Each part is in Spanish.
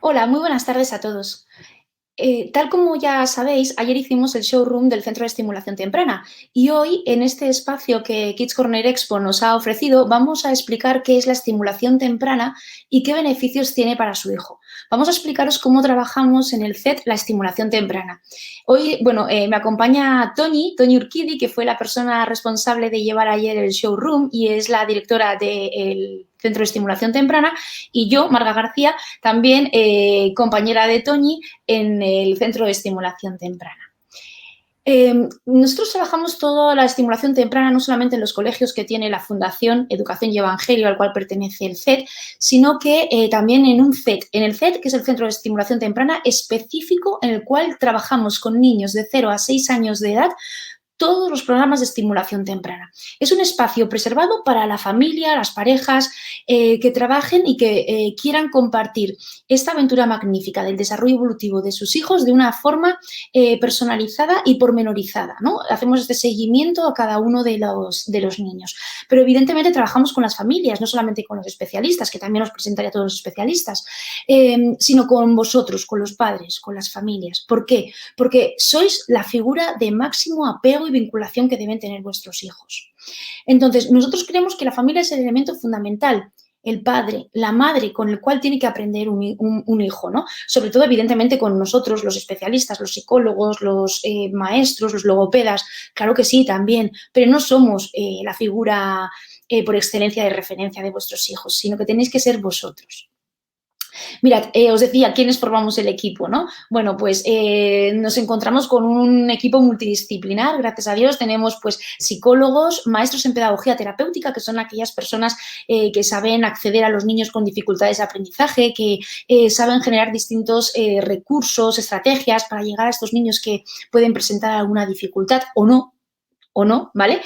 Hola, muy buenas tardes a todos. Tal como ya sabéis, ayer hicimos el showroom del Centro de Estimulación Temprana y hoy, en este espacio que Kids Corner Expo nos ha ofrecido, vamos a explicar qué es la estimulación temprana y qué beneficios tiene para su hijo. Vamos a explicaros cómo trabajamos en el CET la estimulación temprana. Hoy, me acompaña Toñi Urquidi, que fue la persona responsable de llevar ayer el showroom y es la directora del Centro de Estimulación Temprana, y yo, Marga García, también compañera de Toñi en el Centro de Estimulación Temprana. Nosotros trabajamos toda la estimulación temprana no solamente en los colegios que tiene la Fundación Educación y Evangelio, al cual pertenece el CET, sino que también en un CET, en el CET, que es el Centro de Estimulación Temprana específico, en el cual trabajamos con niños de 0 a 6 años de edad todos los programas de estimulación temprana. Es un espacio preservado para la familia, las parejas que trabajen y que quieran compartir esta aventura magnífica del desarrollo evolutivo de sus hijos de una forma personalizada y pormenorizada, ¿no? Hacemos este seguimiento a cada uno de los niños. Pero evidentemente trabajamos con las familias, no solamente con los especialistas, que también os presentaré a todos los especialistas, sino con vosotros, con los padres, con las familias. ¿Por qué? Porque sois la figura de máximo apego y vinculación que deben tener vuestros hijos. Entonces, nosotros creemos que la familia es el elemento fundamental, el padre, la madre con el cual tiene que aprender un hijo, ¿no? Sobre todo, evidentemente, con nosotros, los especialistas, los psicólogos, los maestros, los logopedas, claro que sí, también, pero no somos la figura por excelencia de referencia de vuestros hijos, sino que tenéis que ser vosotros. Mirad, os decía, ¿quiénes formamos el equipo, no? Bueno, pues nos encontramos con un equipo multidisciplinar, gracias a Dios. Tenemos pues psicólogos, maestros en pedagogía terapéutica, que son aquellas personas que saben acceder a los niños con dificultades de aprendizaje, que saben generar distintos recursos, estrategias para llegar a estos niños que pueden presentar alguna dificultad o no, ¿vale?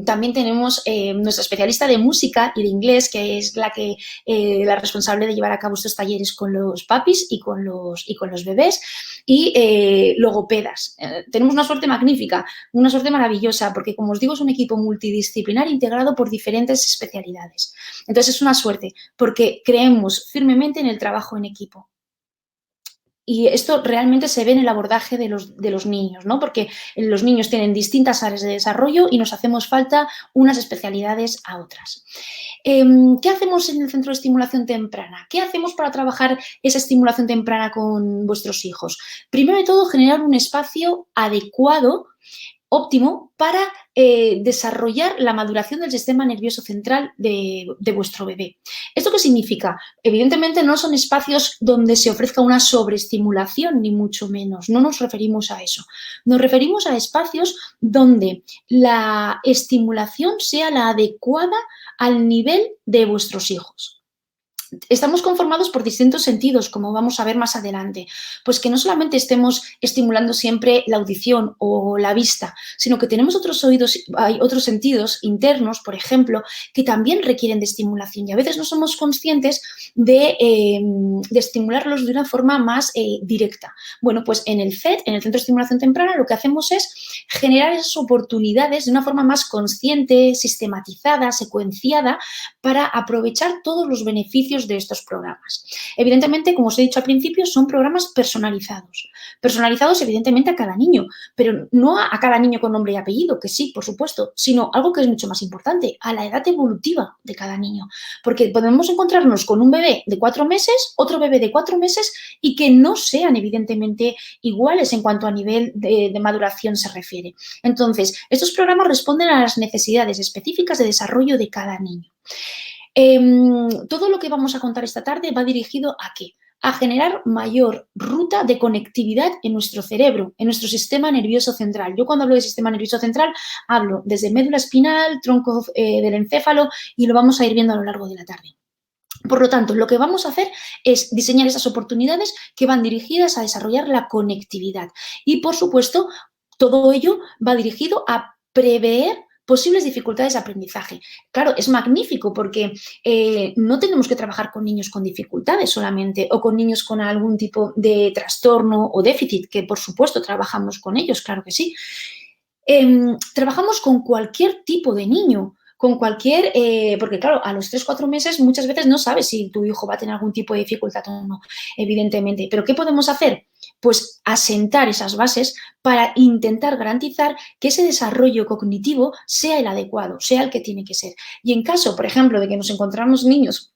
También tenemos nuestra especialista de música y de inglés, que es la responsable de llevar a cabo estos talleres con los papis y con los bebés, y logopedas. Tenemos una suerte magnífica, una suerte maravillosa, porque, como os digo, es un equipo multidisciplinar integrado por diferentes especialidades. Entonces, es una suerte, porque creemos firmemente en el trabajo en equipo. Y esto realmente se ve en el abordaje de los niños, ¿no? Porque los niños tienen distintas áreas de desarrollo y nos hacemos falta unas especialidades a otras. ¿Qué hacemos en el Centro de Estimulación Temprana? ¿Qué hacemos para trabajar esa estimulación temprana con vuestros hijos? Primero de todo, generar un espacio adecuado, óptimo, para desarrollar la maduración del sistema nervioso central de vuestro bebé. ¿Esto qué significa? Evidentemente no son espacios donde se ofrezca una sobreestimulación, ni mucho menos. No nos referimos a eso. Nos referimos a espacios donde la estimulación sea la adecuada al nivel de vuestros hijos. Estamos conformados por distintos sentidos, como vamos a ver más adelante. Pues que no solamente estemos estimulando siempre la audición o la vista, sino que tenemos otros oídos, hay otros sentidos internos, por ejemplo, que también requieren de estimulación, y a veces no somos conscientes de estimularlos de una forma más directa. Bueno, pues en el CET, en el Centro de Estimulación Temprana, lo que hacemos es generar esas oportunidades de una forma más consciente, sistematizada, secuenciada, para aprovechar todos los beneficios de estos programas. Evidentemente, como os he dicho al principio, son programas personalizados. Personalizados, evidentemente, a cada niño, pero no a cada niño con nombre y apellido, que sí, por supuesto, sino algo que es mucho más importante, a la edad evolutiva de cada niño. Porque podemos encontrarnos con un bebé de 4 meses, otro bebé de 4 meses, y que no sean, evidentemente, iguales en cuanto a nivel de maduración se refiere. Entonces, estos programas responden a las necesidades específicas de desarrollo de cada niño. Todo lo que vamos a contar esta tarde va dirigido ¿a qué? A generar mayor ruta de conectividad en nuestro cerebro, en nuestro sistema nervioso central. Yo, cuando hablo de sistema nervioso central, hablo desde médula espinal, tronco del encéfalo, y lo vamos a ir viendo a lo largo de la tarde. Por lo tanto, lo que vamos a hacer es diseñar esas oportunidades que van dirigidas a desarrollar la conectividad. Y, por supuesto, todo ello va dirigido a prever posibles dificultades de aprendizaje. Claro, es magnífico porque no tenemos que trabajar con niños con dificultades solamente, o con niños con algún tipo de trastorno o déficit, que por supuesto trabajamos con ellos, claro que sí. Trabajamos con cualquier tipo de niño, con cualquier, porque claro, a los 3, 4 meses muchas veces no sabes si tu hijo va a tener algún tipo de dificultad o no, evidentemente. Pero ¿qué podemos hacer? Pues asentar esas bases para intentar garantizar que ese desarrollo cognitivo sea el adecuado, sea el que tiene que ser. Y en caso, por ejemplo, de que nos encontramos niños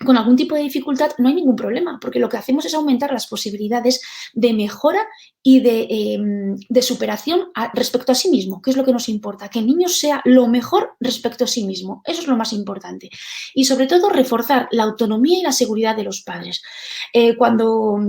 con algún tipo de dificultad, no hay ningún problema, porque lo que hacemos es aumentar las posibilidades de mejora y de superación respecto a sí mismo, que es lo que nos importa, que el niño sea lo mejor respecto a sí mismo, eso es lo más importante. Y sobre todo reforzar la autonomía y la seguridad de los padres. Cuando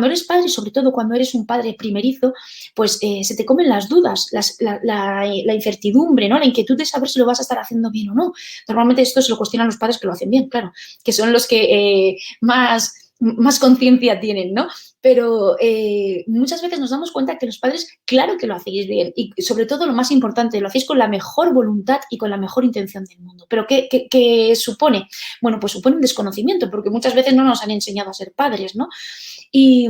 eres padre, y sobre todo cuando eres un padre primerizo, pues se te comen las dudas, la incertidumbre, ¿no? La inquietud de saber si lo vas a estar haciendo bien o no. Normalmente esto se lo cuestionan los padres que lo hacen bien, claro, que son los que más conciencia tienen, ¿no? Pero muchas veces nos damos cuenta que los padres, claro que lo hacéis bien y sobre todo lo más importante, lo hacéis con la mejor voluntad y con la mejor intención del mundo. ¿Pero qué supone? Bueno, pues supone un desconocimiento porque muchas veces no nos han enseñado a ser padres, ¿no? Y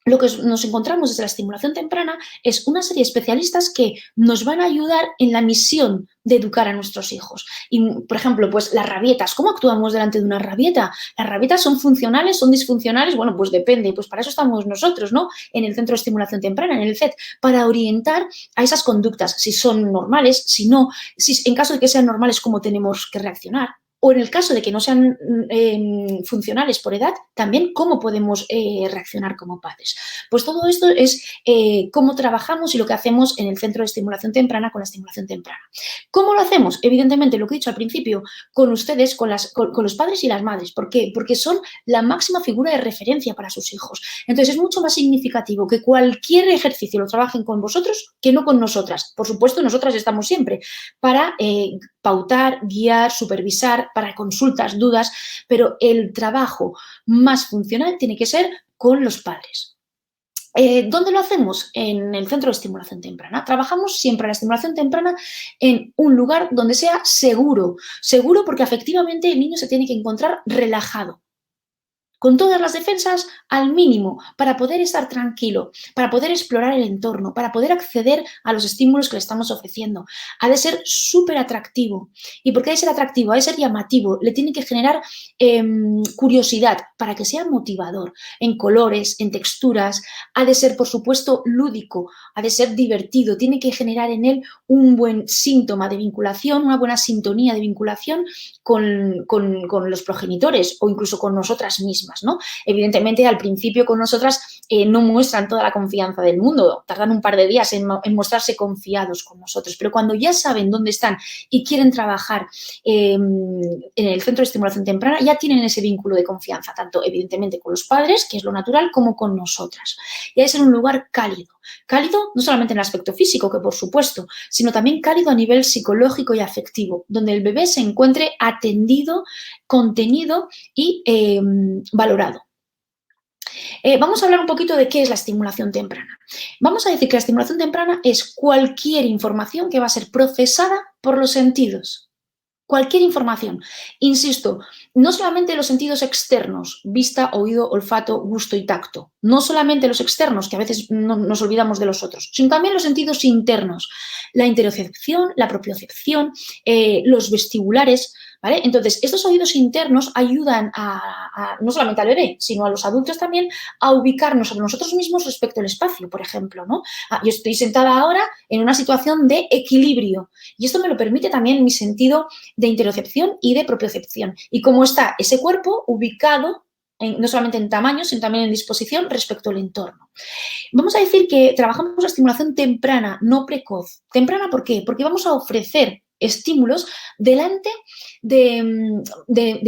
lo que nos encontramos desde la estimulación temprana es una serie de especialistas que nos van a ayudar en la misión de educar a nuestros hijos. Y, por ejemplo, pues las rabietas. ¿Cómo actuamos delante de una rabieta? ¿Las rabietas son funcionales, son disfuncionales? Bueno, pues depende. Pues para eso estamos nosotros, ¿no? En el Centro de Estimulación Temprana, en el CET, para orientar a esas conductas, si son normales, si no, si en caso de que sean normales, cómo tenemos que reaccionar. O en el caso de que no sean funcionales por edad, también cómo podemos reaccionar como padres. Pues todo esto es cómo trabajamos y lo que hacemos en el Centro de Estimulación Temprana con la estimulación temprana. ¿Cómo lo hacemos? Evidentemente, lo que he dicho al principio, con ustedes, con los padres y las madres. ¿Por qué? Porque son la máxima figura de referencia para sus hijos. Entonces, es mucho más significativo que cualquier ejercicio lo trabajen con vosotros que no con nosotras. Por supuesto, nosotras estamos siempre para pautar, guiar, supervisar, para consultas, dudas, pero el trabajo más funcional tiene que ser con los padres. ¿Dónde lo hacemos? En el Centro de Estimulación Temprana. Trabajamos siempre la estimulación temprana en un lugar donde sea seguro. Seguro porque efectivamente el niño se tiene que encontrar relajado, con todas las defensas al mínimo, para poder estar tranquilo, para poder explorar el entorno, para poder acceder a los estímulos que le estamos ofreciendo. Ha de ser súper atractivo. ¿Y por qué ha de ser atractivo? Ha de ser llamativo. Le tiene que generar curiosidad para que sea motivador en colores, en texturas. Ha de ser, por supuesto, lúdico. Ha de ser divertido. Tiene que generar en él un buen síntoma de vinculación, una buena sintonía de vinculación con los progenitores o incluso con nosotras mismas, ¿no? Evidentemente, al principio con nosotras no muestran toda la confianza del mundo, tardan un par de días en mostrarse confiados con nosotros, pero cuando ya saben dónde están y quieren trabajar en el Centro de Estimulación Temprana, ya tienen ese vínculo de confianza, tanto evidentemente con los padres, que es lo natural, como con nosotras. Y ha de ser un lugar cálido. Cálido no solamente en el aspecto físico, que por supuesto, sino también cálido a nivel psicológico y afectivo, donde el bebé se encuentre atendido, contenido y valorado. Vamos a hablar un poquito de qué es la estimulación temprana. Vamos a decir que la estimulación temprana es cualquier información que va a ser procesada por los sentidos. Cualquier información. Insisto, no solamente los sentidos externos, vista, oído, olfato, gusto y tacto. No solamente los externos, que a veces nos olvidamos de los otros, sino también los sentidos internos. La interocepción, la propiocepción, los vestibulares, ¿vale? Entonces, estos oídos internos ayudan no solamente al bebé, sino a los adultos también, a ubicarnos a nosotros mismos respecto al espacio, por ejemplo, ¿no? Yo estoy sentada ahora en una situación de equilibrio y esto me lo permite también mi sentido de interocepción y de propiocepción. Y cómo está ese cuerpo ubicado, no solamente en tamaño, sino también en disposición respecto al entorno. Vamos a decir que trabajamos la estimulación temprana, no precoz. ¿Temprana por qué? Porque vamos a ofrecer estímulos delante de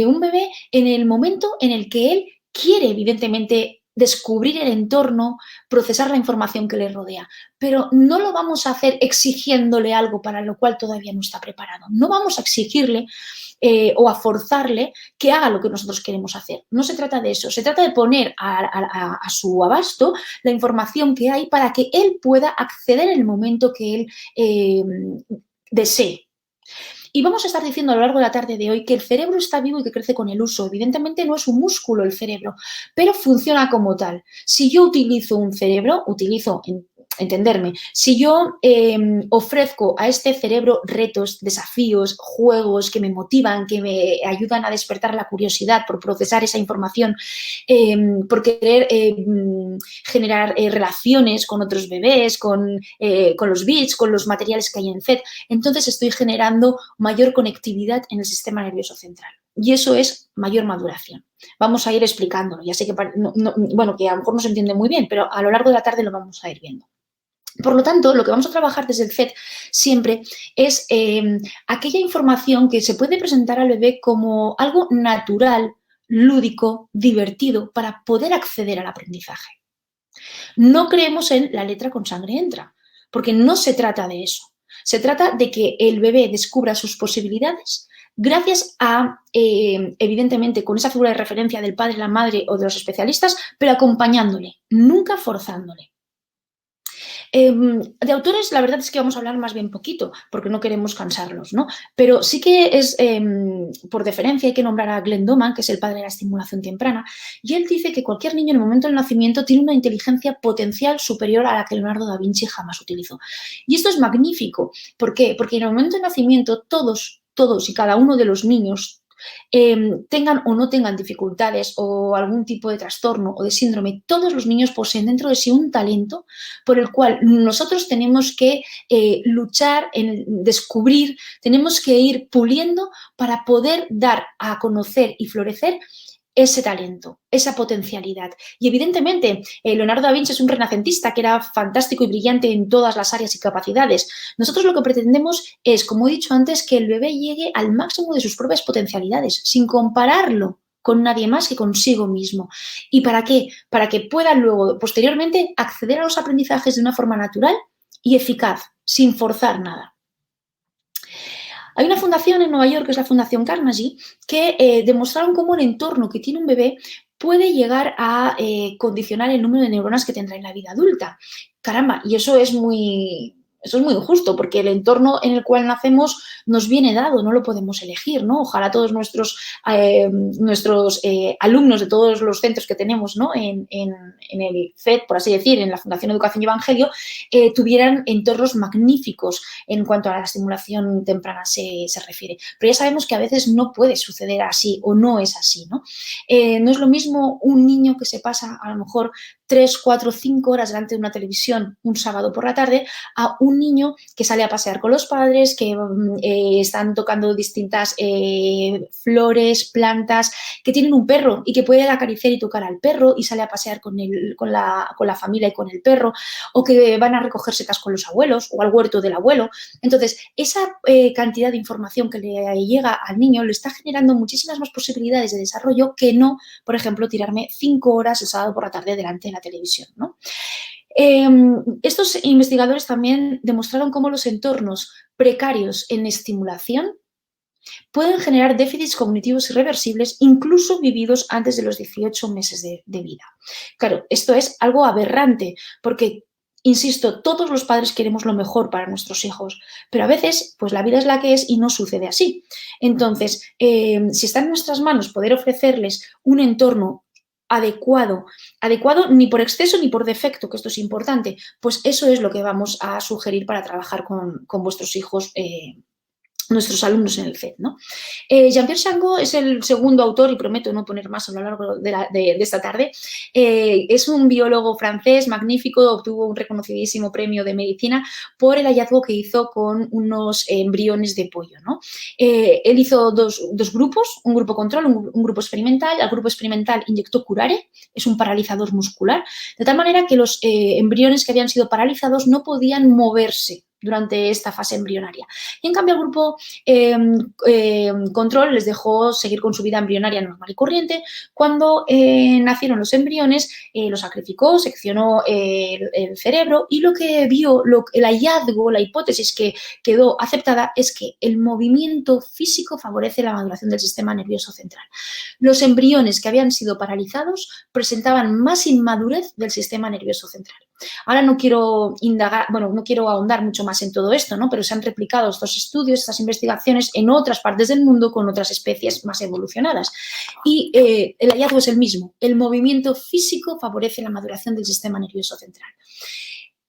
un bebé en el momento en el que él quiere, evidentemente, descubrir el entorno, procesar la información que le rodea, pero no lo vamos a hacer exigiéndole algo para lo cual todavía no está preparado. No vamos a exigirle o a forzarle que haga lo que nosotros queremos hacer. No se trata de eso, se trata de poner a su abasto la información que hay para que él pueda acceder en el momento que él desee. Y vamos a estar diciendo a lo largo de la tarde de hoy que el cerebro está vivo y que crece con el uso. Evidentemente no es un músculo el cerebro, pero funciona como tal. Si yo utilizo un cerebro, utilizo entenderme, si yo ofrezco a este cerebro retos, desafíos, juegos que me motivan, que me ayudan a despertar la curiosidad por procesar esa información, por querer generar relaciones con otros bebés, con los bits, con los materiales que hay en FED, entonces estoy generando mayor conectividad en el sistema nervioso central. Y eso es mayor maduración. Vamos a ir explicándolo. Ya sé que, bueno, que a lo mejor no se entiende muy bien, pero a lo largo de la tarde lo vamos a ir viendo. Por lo tanto, lo que vamos a trabajar desde el FED siempre es aquella información que se puede presentar al bebé como algo natural, lúdico, divertido, para poder acceder al aprendizaje. No creemos en la letra con sangre entra, porque no se trata de eso. Se trata de que el bebé descubra sus posibilidades gracias a, evidentemente, con esa figura de referencia del padre, la madre o de los especialistas, pero acompañándole, nunca forzándole. De autores, la verdad es que vamos a hablar más bien poquito, porque no queremos cansarlos, ¿no? Pero sí que es, por deferencia, hay que nombrar a Glenn Doman, que es el padre de la estimulación temprana, y él dice que cualquier niño en el momento del nacimiento tiene una inteligencia potencial superior a la que Leonardo da Vinci jamás utilizó. Y esto es magnífico. ¿Por qué? Porque en el momento del nacimiento todos y cada uno de los niños tengan o no tengan dificultades o algún tipo de trastorno o de síndrome, todos los niños poseen dentro de sí un talento por el cual nosotros tenemos que luchar, en descubrir, tenemos que ir puliendo para poder dar a conocer y florecer ese talento, esa potencialidad. Y evidentemente, Leonardo da Vinci es un renacentista que era fantástico y brillante en todas las áreas y capacidades. Nosotros lo que pretendemos es, como he dicho antes, que el bebé llegue al máximo de sus propias potencialidades, sin compararlo con nadie más que consigo mismo. ¿Y para qué? Para que pueda luego, posteriormente, acceder a los aprendizajes de una forma natural y eficaz, sin forzar nada. Hay una fundación en Nueva York, que es la Fundación Carnegie, que demostraron cómo el entorno que tiene un bebé puede llegar a condicionar el número de neuronas que tendrá en la vida adulta. Caramba, y eso es muy injusto, porque el entorno en el cual nacemos nos viene dado, no lo podemos elegir, ¿no? Ojalá todos nuestros alumnos de todos los centros que tenemos, ¿no? en el FED, por así decir, en la Fundación Educación y Evangelio, tuvieran entornos magníficos en cuanto a la estimulación temprana se refiere. Pero ya sabemos que a veces no puede suceder así o no es así, ¿no? No es lo mismo un niño que se pasa a lo mejor 3, 4, 5 horas delante de una televisión un sábado por la tarde a un niño que sale a pasear con los padres, que están tocando distintas flores, plantas, que tienen un perro y que puede acariciar y tocar al perro y sale a pasear con la familia y con el perro, o que van a recoger setas con los abuelos o al huerto del abuelo. Entonces, esa cantidad de información que le llega al niño le está generando muchísimas más posibilidades de desarrollo que no, por ejemplo, tirarme 5 horas el sábado por la tarde delante de la televisión, ¿no? Estos investigadores también demostraron cómo los entornos precarios en estimulación pueden generar déficits cognitivos irreversibles, incluso vividos antes de los 18 meses de vida. Claro, esto es algo aberrante, porque, insisto, todos los padres queremos lo mejor para nuestros hijos, pero a veces, pues la vida es la que es y no sucede así. Entonces, si está en nuestras manos poder ofrecerles un entorno adecuado ni por exceso ni por defecto, que esto es importante, pues eso es lo que vamos a sugerir para trabajar con vuestros hijos, nuestros alumnos en el FED, ¿no? Jean-Pierre Changot es el segundo autor, y prometo no poner más a lo largo de esta tarde. Es un biólogo francés magnífico, obtuvo un reconocidísimo premio de medicina por el hallazgo que hizo con unos embriones de pollo, ¿no? Él hizo dos grupos, un grupo control, un grupo experimental. Al grupo experimental inyectó curare, es un paralizador muscular, de tal manera que los embriones que habían sido paralizados no podían moverse durante esta fase embrionaria. Y en cambio, el grupo control les dejó seguir con su vida embrionaria normal y corriente. Cuando nacieron los embriones, los sacrificó, seccionó el cerebro, y lo que vio, el hallazgo, la hipótesis que quedó aceptada es que el movimiento físico favorece la maduración del sistema nervioso central. Los embriones que habían sido paralizados presentaban más inmadurez del sistema nervioso central. Ahora no quiero no quiero ahondar mucho más en todo esto, ¿no? Pero se han replicado estos estudios, estas investigaciones en otras partes del mundo con otras especies más evolucionadas. Y el hallazgo es el mismo. El movimiento físico favorece la maduración del sistema nervioso central.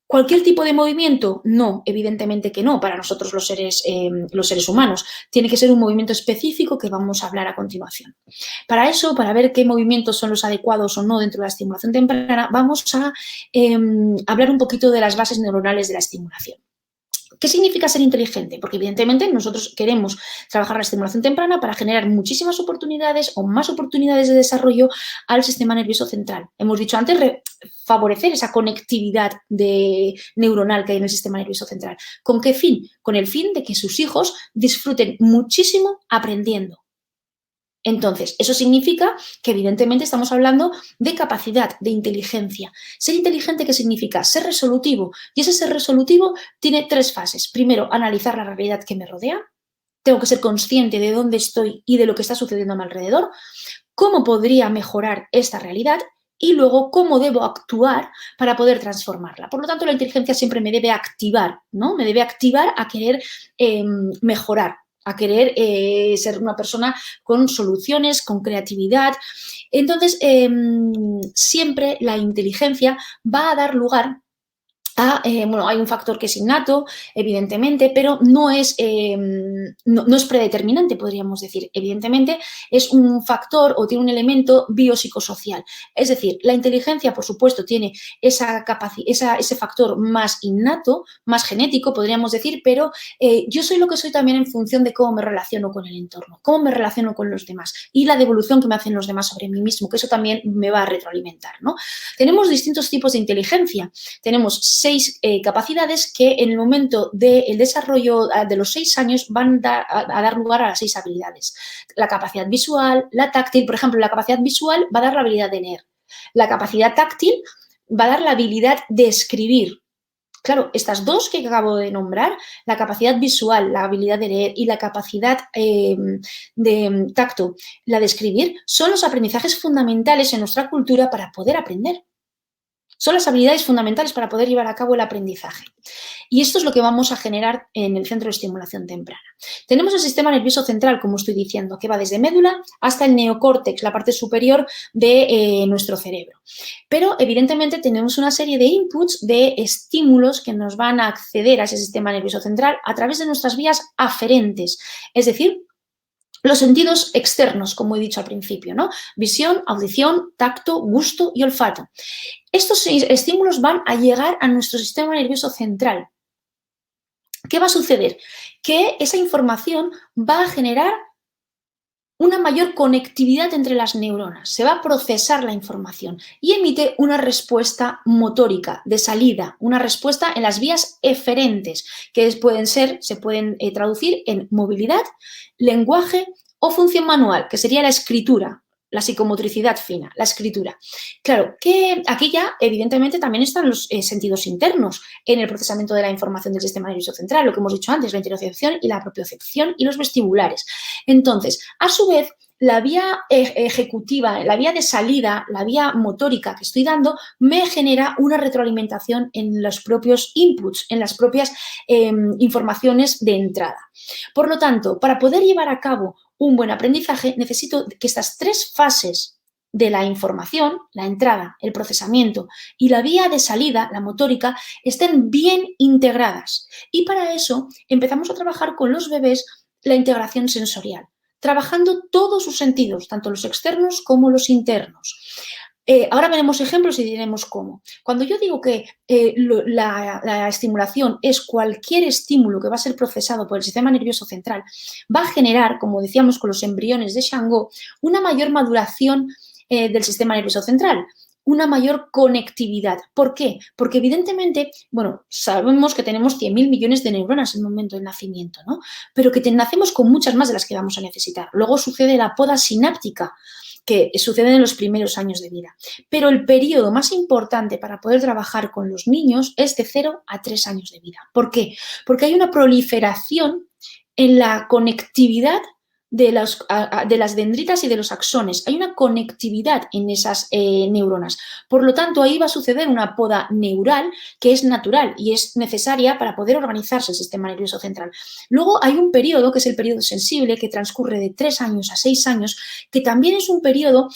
¿Cualquier tipo de movimiento? No, evidentemente que no, para nosotros los seres humanos. Tiene que ser un movimiento específico que vamos a hablar a continuación. Para eso, para ver qué movimientos son los adecuados o no dentro de la estimulación temprana, vamos a hablar un poquito de las bases neuronales de la estimulación. ¿Qué significa ser inteligente? Porque evidentemente nosotros queremos trabajar la estimulación temprana para generar muchísimas oportunidades o más oportunidades de desarrollo al sistema nervioso central. Hemos dicho antes favorecer esa conectividad neuronal que hay en el sistema nervioso central. ¿Con qué fin? Con el fin de que sus hijos disfruten muchísimo aprendiendo. Entonces, eso significa que evidentemente estamos hablando de capacidad, de inteligencia. Ser inteligente, ¿qué significa? Ser resolutivo. Y ese ser resolutivo tiene 3 fases. Primero, analizar la realidad que me rodea. Tengo que ser consciente de dónde estoy y de lo que está sucediendo a mi alrededor. ¿Cómo podría mejorar esta realidad? Y luego, ¿cómo debo actuar para poder transformarla? Por lo tanto, la inteligencia siempre me debe activar, ¿no? Me debe activar a querer mejorar, a querer ser una persona con soluciones, con creatividad. Entonces, siempre la inteligencia va a dar lugar a, bueno, hay un factor que es innato, evidentemente, pero no es predeterminante, podríamos decir. Evidentemente, es un factor o tiene un elemento biopsicosocial. Es decir, la inteligencia, por supuesto, tiene ese factor más innato, más genético, podríamos decir, pero yo soy lo que soy también en función de cómo me relaciono con el entorno, cómo me relaciono con los demás y la devolución que me hacen los demás sobre mí mismo, que eso también me va a retroalimentar, ¿no? Tenemos distintos tipos de inteligencia. Tenemos 6 capacidades que en el momento del desarrollo de los 6 años van a dar lugar a las 6 habilidades. La capacidad visual, la táctil, por ejemplo, la capacidad visual va a dar la habilidad de leer. La capacidad táctil va a dar la habilidad de escribir. Claro, estas 2 que acabo de nombrar, la capacidad visual, la habilidad de leer y la capacidad de tacto, la de escribir, son los aprendizajes fundamentales en nuestra cultura para poder aprender. Son las habilidades fundamentales para poder llevar a cabo el aprendizaje. Y esto es lo que vamos a generar en el centro de estimulación temprana. Tenemos el sistema nervioso central, como estoy diciendo, que va desde médula hasta el neocórtex, la parte superior de nuestro cerebro. Pero, evidentemente, tenemos una serie de inputs, de estímulos que nos van a acceder a ese sistema nervioso central a través de nuestras vías aferentes, es decir, los sentidos externos, como he dicho al principio, ¿no? Visión, audición, tacto, gusto y olfato. Estos estímulos van a llegar a nuestro sistema nervioso central. ¿Qué va a suceder? Que esa información va a generar una mayor conectividad entre las neuronas. Se va a procesar la información y emite una respuesta motórica de salida, una respuesta en las vías eferentes, que se pueden traducir en movilidad, lenguaje o función manual, que sería la escritura, la psicomotricidad fina, la escritura. Claro, que aquí ya evidentemente también están los sentidos internos en el procesamiento de la información del sistema nervioso central, lo que hemos dicho antes, la interocepción y la propiocepción y los vestibulares. Entonces, a su vez, la vía ejecutiva, la vía de salida, la vía motórica que estoy dando, me genera una retroalimentación en los propios inputs, en las propias informaciones de entrada. Por lo tanto, para poder llevar a cabo un buen aprendizaje, necesito que estas 3 fases de la información, la entrada, el procesamiento y la vía de salida, la motórica, estén bien integradas. Y para eso empezamos a trabajar con los bebés la integración sensorial, trabajando todos sus sentidos, tanto los externos como los internos. Ahora veremos ejemplos y diremos cómo. Cuando yo digo que la estimulación es cualquier estímulo que va a ser procesado por el sistema nervioso central, va a generar, como decíamos con los embriones de Shango, una mayor maduración del sistema nervioso central, una mayor conectividad. ¿Por qué? Porque evidentemente, bueno, sabemos que tenemos 100.000 millones de neuronas en el momento del nacimiento, ¿no? Pero que nacemos con muchas más de las que vamos a necesitar. Luego sucede la poda sináptica, que sucede en los primeros años de vida. Pero el periodo más importante para poder trabajar con los niños es de 0 a 3 años de vida. ¿Por qué? Porque hay una proliferación en la conectividad de las dendritas y de los axones. Hay una conectividad en esas neuronas. Por lo tanto, ahí va a suceder una poda neural que es natural y es necesaria para poder organizarse el sistema nervioso central. Luego hay un periodo, que es el periodo sensible, que transcurre de 3 años a 6 años, que también es un periodo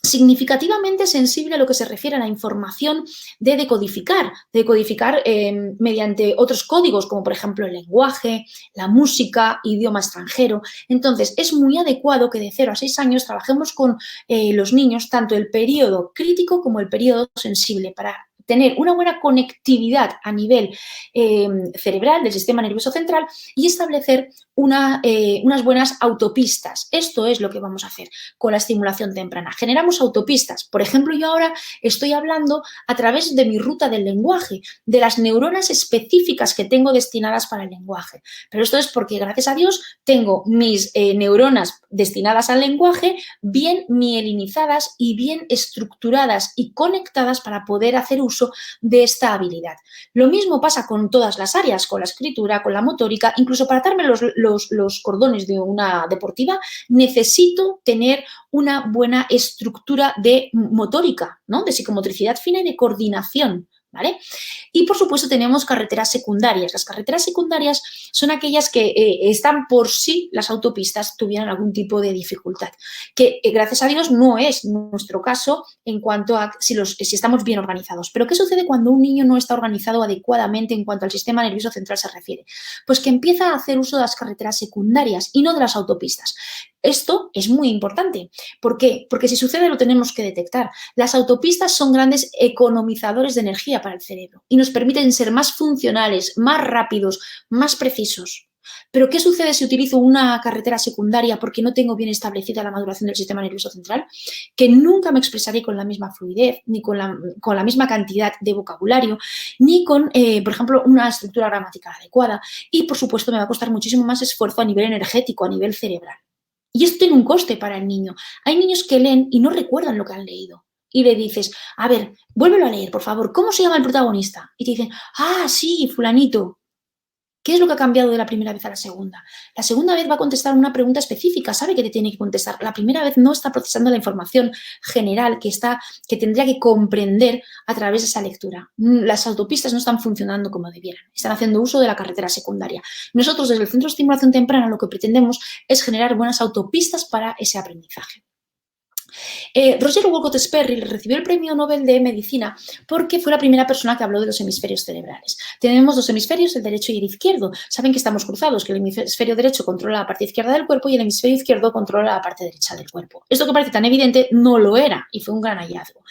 significativamente sensible a lo que se refiere a la información de decodificar mediante otros códigos, como por ejemplo el lenguaje, la música, idioma extranjero. Entonces, es muy adecuado que de 0 a 6 años trabajemos con los niños tanto el periodo crítico como el periodo sensible para tener una buena conectividad a nivel cerebral del sistema nervioso central y establecer unas buenas autopistas. Esto es lo que vamos a hacer con la estimulación temprana. Generamos autopistas. Por ejemplo, yo ahora estoy hablando a través de mi ruta del lenguaje, de las neuronas específicas que tengo destinadas para el lenguaje. Pero esto es porque, gracias a Dios, tengo mis neuronas destinadas al lenguaje bien mielinizadas y bien estructuradas y conectadas para poder hacer uso de esta habilidad. Lo mismo pasa con todas las áreas, con la escritura, con la motórica, incluso para atarme los cordones de una deportiva, necesito tener una buena estructura de motórica, ¿no? De psicomotricidad fina y de coordinación. ¿Vale? Y, por supuesto, tenemos carreteras secundarias. Las carreteras secundarias son aquellas que están por si las autopistas tuvieran algún tipo de dificultad, que gracias a Dios no es nuestro caso en cuanto a si estamos bien organizados. Pero ¿qué sucede cuando un niño no está organizado adecuadamente en cuanto al sistema nervioso central se refiere? Pues que empieza a hacer uso de las carreteras secundarias y no de las autopistas. Esto es muy importante. ¿Por qué? Porque si sucede lo tenemos que detectar. Las autopistas son grandes economizadores de energía para el cerebro y nos permiten ser más funcionales, más rápidos, más precisos. Pero ¿qué sucede si utilizo una carretera secundaria porque no tengo bien establecida la maduración del sistema nervioso central? Que nunca me expresaré con la misma fluidez, ni con la misma cantidad de vocabulario, ni con, por ejemplo, una estructura gramatical adecuada. Y, por supuesto, me va a costar muchísimo más esfuerzo a nivel energético, a nivel cerebral. Y esto tiene un coste para el niño. Hay niños que leen y no recuerdan lo que han leído. Y le dices, a ver, vuélvelo a leer, por favor. ¿Cómo se llama el protagonista? Y te dicen, ah, sí, fulanito. ¿Qué es lo que ha cambiado de la primera vez a la segunda? La segunda vez va a contestar una pregunta específica, sabe que te tiene que contestar. La primera vez no está procesando la información general que tendría que comprender a través de esa lectura. Las autopistas no están funcionando como debieran, están haciendo uso de la carretera secundaria. Nosotros, desde el Centro de Estimulación Temprana, lo que pretendemos es generar buenas autopistas para ese aprendizaje. Roger Wolcott Sperry recibió el premio Nobel de Medicina porque fue la primera persona que habló de los hemisferios cerebrales. Tenemos dos hemisferios, el derecho y el izquierdo. Saben que estamos cruzados, que el hemisferio derecho controla la parte izquierda del cuerpo y el hemisferio izquierdo controla la parte derecha del cuerpo. Esto que parece tan evidente no lo era y fue un gran hallazgo.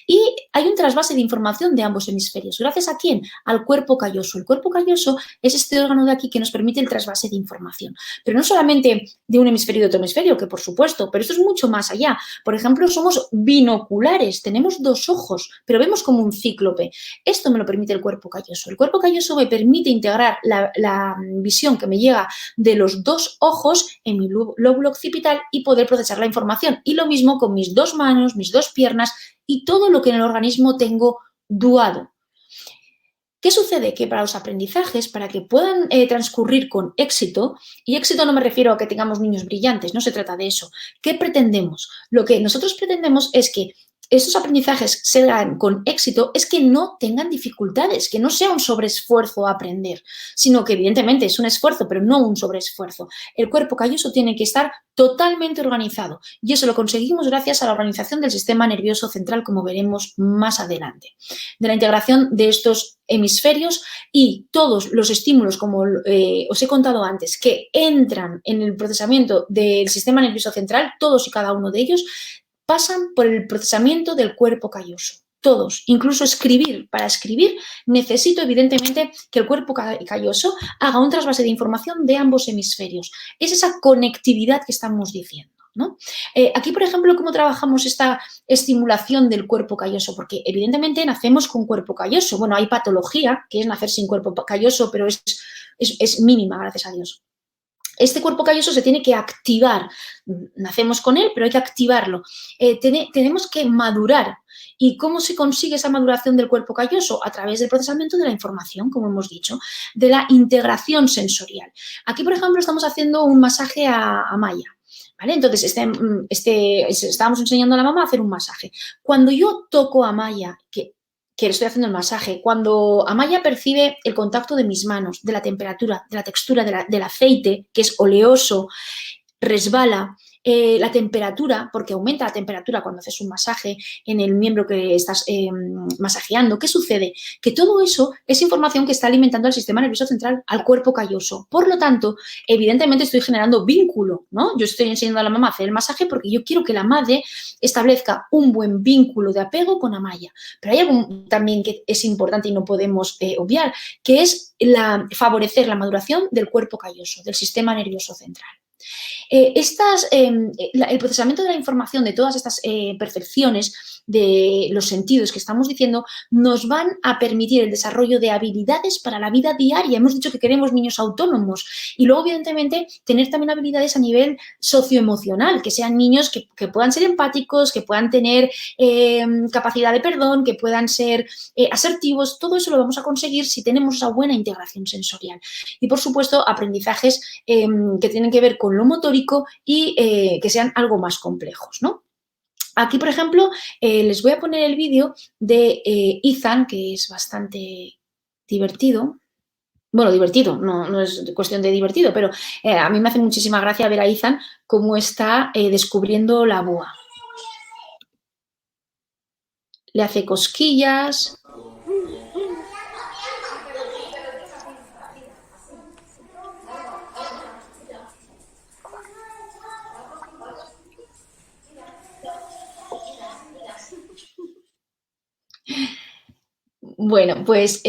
Y hay un trasvase de información de ambos hemisferios. ¿Gracias a quién? Al cuerpo calloso. El cuerpo calloso es este órgano de aquí que nos permite el trasvase de información. Pero no solamente de un hemisferio y de otro hemisferio, que por supuesto, pero esto es mucho más allá. Por ejemplo, somos binoculares, tenemos dos ojos, pero vemos como un cíclope. Esto me lo permite el cuerpo calloso. El cuerpo calloso me permite integrar la visión que me llega de los dos ojos en mi lóbulo occipital y poder procesar la información. Y lo mismo con mis dos manos, mis dos piernas y todo lo que en el organismo tengo duado. ¿Qué sucede? Que para los aprendizajes, para que puedan transcurrir con éxito, y éxito no me refiero a que tengamos niños brillantes, no se trata de eso. ¿Qué pretendemos? Lo que nosotros pretendemos es que estos aprendizajes sean con éxito, es que no tengan dificultades, que no sea un sobreesfuerzo aprender, sino que evidentemente es un esfuerzo, pero no un sobreesfuerzo. El cuerpo calloso tiene que estar totalmente organizado y eso lo conseguimos gracias a la organización del sistema nervioso central, como veremos más adelante. De la integración de estos hemisferios y todos los estímulos, como os he contado antes, que entran en el procesamiento del sistema nervioso central, todos y cada uno de ellos, pasan por el procesamiento del cuerpo calloso. Todos, incluso escribir. Para escribir necesito evidentemente que el cuerpo calloso haga un trasvase de información de ambos hemisferios. Es esa conectividad que estamos diciendo, ¿no? Aquí, por ejemplo, ¿cómo trabajamos esta estimulación del cuerpo calloso? Porque evidentemente nacemos con cuerpo calloso. Bueno, hay patología, que es nacer sin cuerpo calloso, pero es mínima, gracias a Dios. Este cuerpo calloso se tiene que activar. Nacemos con él, pero hay que activarlo. Tenemos que madurar. ¿Y cómo se consigue esa maduración del cuerpo calloso? A través del procesamiento de la información, como hemos dicho, de la integración sensorial. Aquí, por ejemplo, estamos haciendo un masaje a Maya. ¿Vale? Entonces, estábamos enseñando a la mamá a hacer un masaje. Cuando yo toco a Maya, que le estoy haciendo el masaje, cuando Amaya percibe el contacto de mis manos, de la temperatura, de la textura del aceite, que es oleoso, resbala, la temperatura, porque aumenta la temperatura cuando haces un masaje en el miembro que estás masajeando. ¿Qué sucede? Que todo eso es información que está alimentando al sistema nervioso central, al cuerpo calloso. Por lo tanto, evidentemente estoy generando vínculo, ¿no? Yo estoy enseñando a la mamá a hacer el masaje porque yo quiero que la madre establezca un buen vínculo de apego con Amaya. Pero hay algo también que es importante y no podemos obviar, que es favorecer la maduración del cuerpo calloso, del sistema nervioso central. El procesamiento de la información de todas estas percepciones de los sentidos que estamos diciendo nos van a permitir el desarrollo de habilidades para la vida diaria. Hemos dicho que queremos niños autónomos y luego, evidentemente, tener también habilidades a nivel socioemocional, que sean niños que puedan ser empáticos, que puedan tener capacidad de perdón, que puedan ser asertivos. Todo eso lo vamos a conseguir si tenemos esa buena integración sensorial. Y, por supuesto, aprendizajes que tienen que ver con lo motórico y que sean algo más complejos, ¿no? Aquí, por ejemplo, les voy a poner el vídeo de Ethan, que es bastante divertido. Bueno, divertido, no es cuestión de divertido, pero a mí me hace muchísima gracia ver a Ethan cómo está descubriendo la boa. Le hace cosquillas. Bueno, pues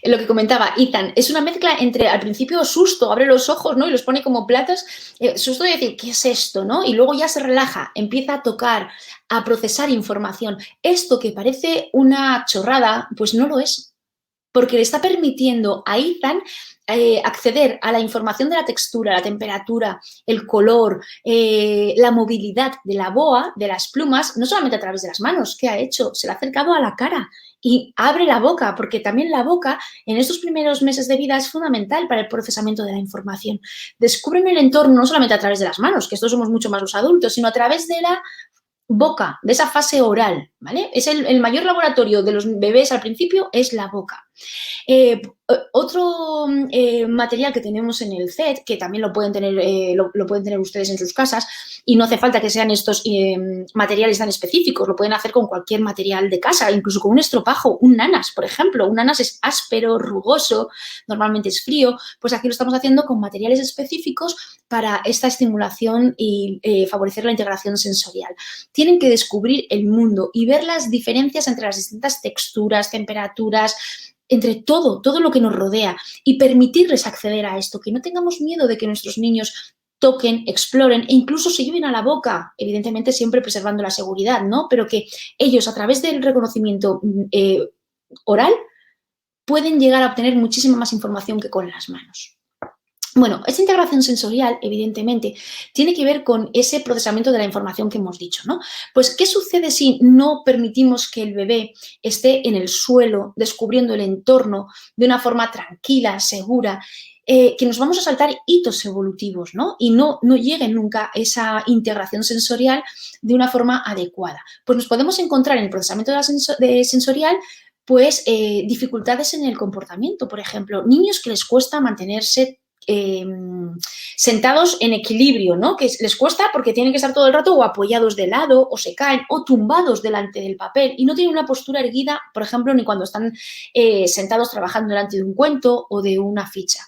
lo que comentaba Ethan, es una mezcla entre al principio susto, abre los ojos, ¿no? Y los pone como platos, susto de decir, ¿qué es esto, no? Y luego ya se relaja, empieza a tocar, a procesar información. Esto que parece una chorrada, pues no lo es, porque le está permitiendo a Ethan acceder a la información de la textura, la temperatura, el color, la movilidad de la boa, de las plumas, no solamente a través de las manos. ¿Qué ha hecho? Se le ha acercado a la cara y abre la boca, porque también la boca en estos primeros meses de vida es fundamental para el procesamiento de la información. Descubren el entorno no solamente a través de las manos, que esto somos mucho más los adultos, sino a través de la boca, de esa fase oral, ¿vale? Es el mayor laboratorio de los bebés al principio es la boca. Otro material que tenemos en el CET, que también lo pueden tener ustedes en sus casas, y no hace falta que sean estos materiales tan específicos, lo pueden hacer con cualquier material de casa, incluso con un estropajo, un nanas, por ejemplo. Un nanas es áspero, rugoso, normalmente es frío, pues aquí lo estamos haciendo con materiales específicos para esta estimulación y favorecer la integración sensorial. Tienen que descubrir el mundo y ver las diferencias entre las distintas texturas, temperaturas, entre todo lo que nos rodea y permitirles acceder a esto, que no tengamos miedo de que nuestros niños toquen, exploren e incluso se lleven a la boca, evidentemente siempre preservando la seguridad, ¿no? Pero que ellos a través del reconocimiento oral pueden llegar a obtener muchísima más información que con las manos. Bueno, esta integración sensorial, evidentemente, tiene que ver con ese procesamiento de la información que hemos dicho, ¿no? Pues, ¿qué sucede si no permitimos que el bebé esté en el suelo, descubriendo el entorno de una forma tranquila, segura, que nos vamos a saltar hitos evolutivos, ¿no? Y no llegue nunca esa integración sensorial de una forma adecuada. Pues nos podemos encontrar en el procesamiento de sensorial pues dificultades en el comportamiento, por ejemplo, niños que les cuesta mantenerse sentados en equilibrio, ¿no? Que les cuesta porque tienen que estar todo el rato o apoyados de lado o se caen o tumbados delante del papel y no tienen una postura erguida, por ejemplo, ni cuando están sentados trabajando delante de un cuento o de una ficha.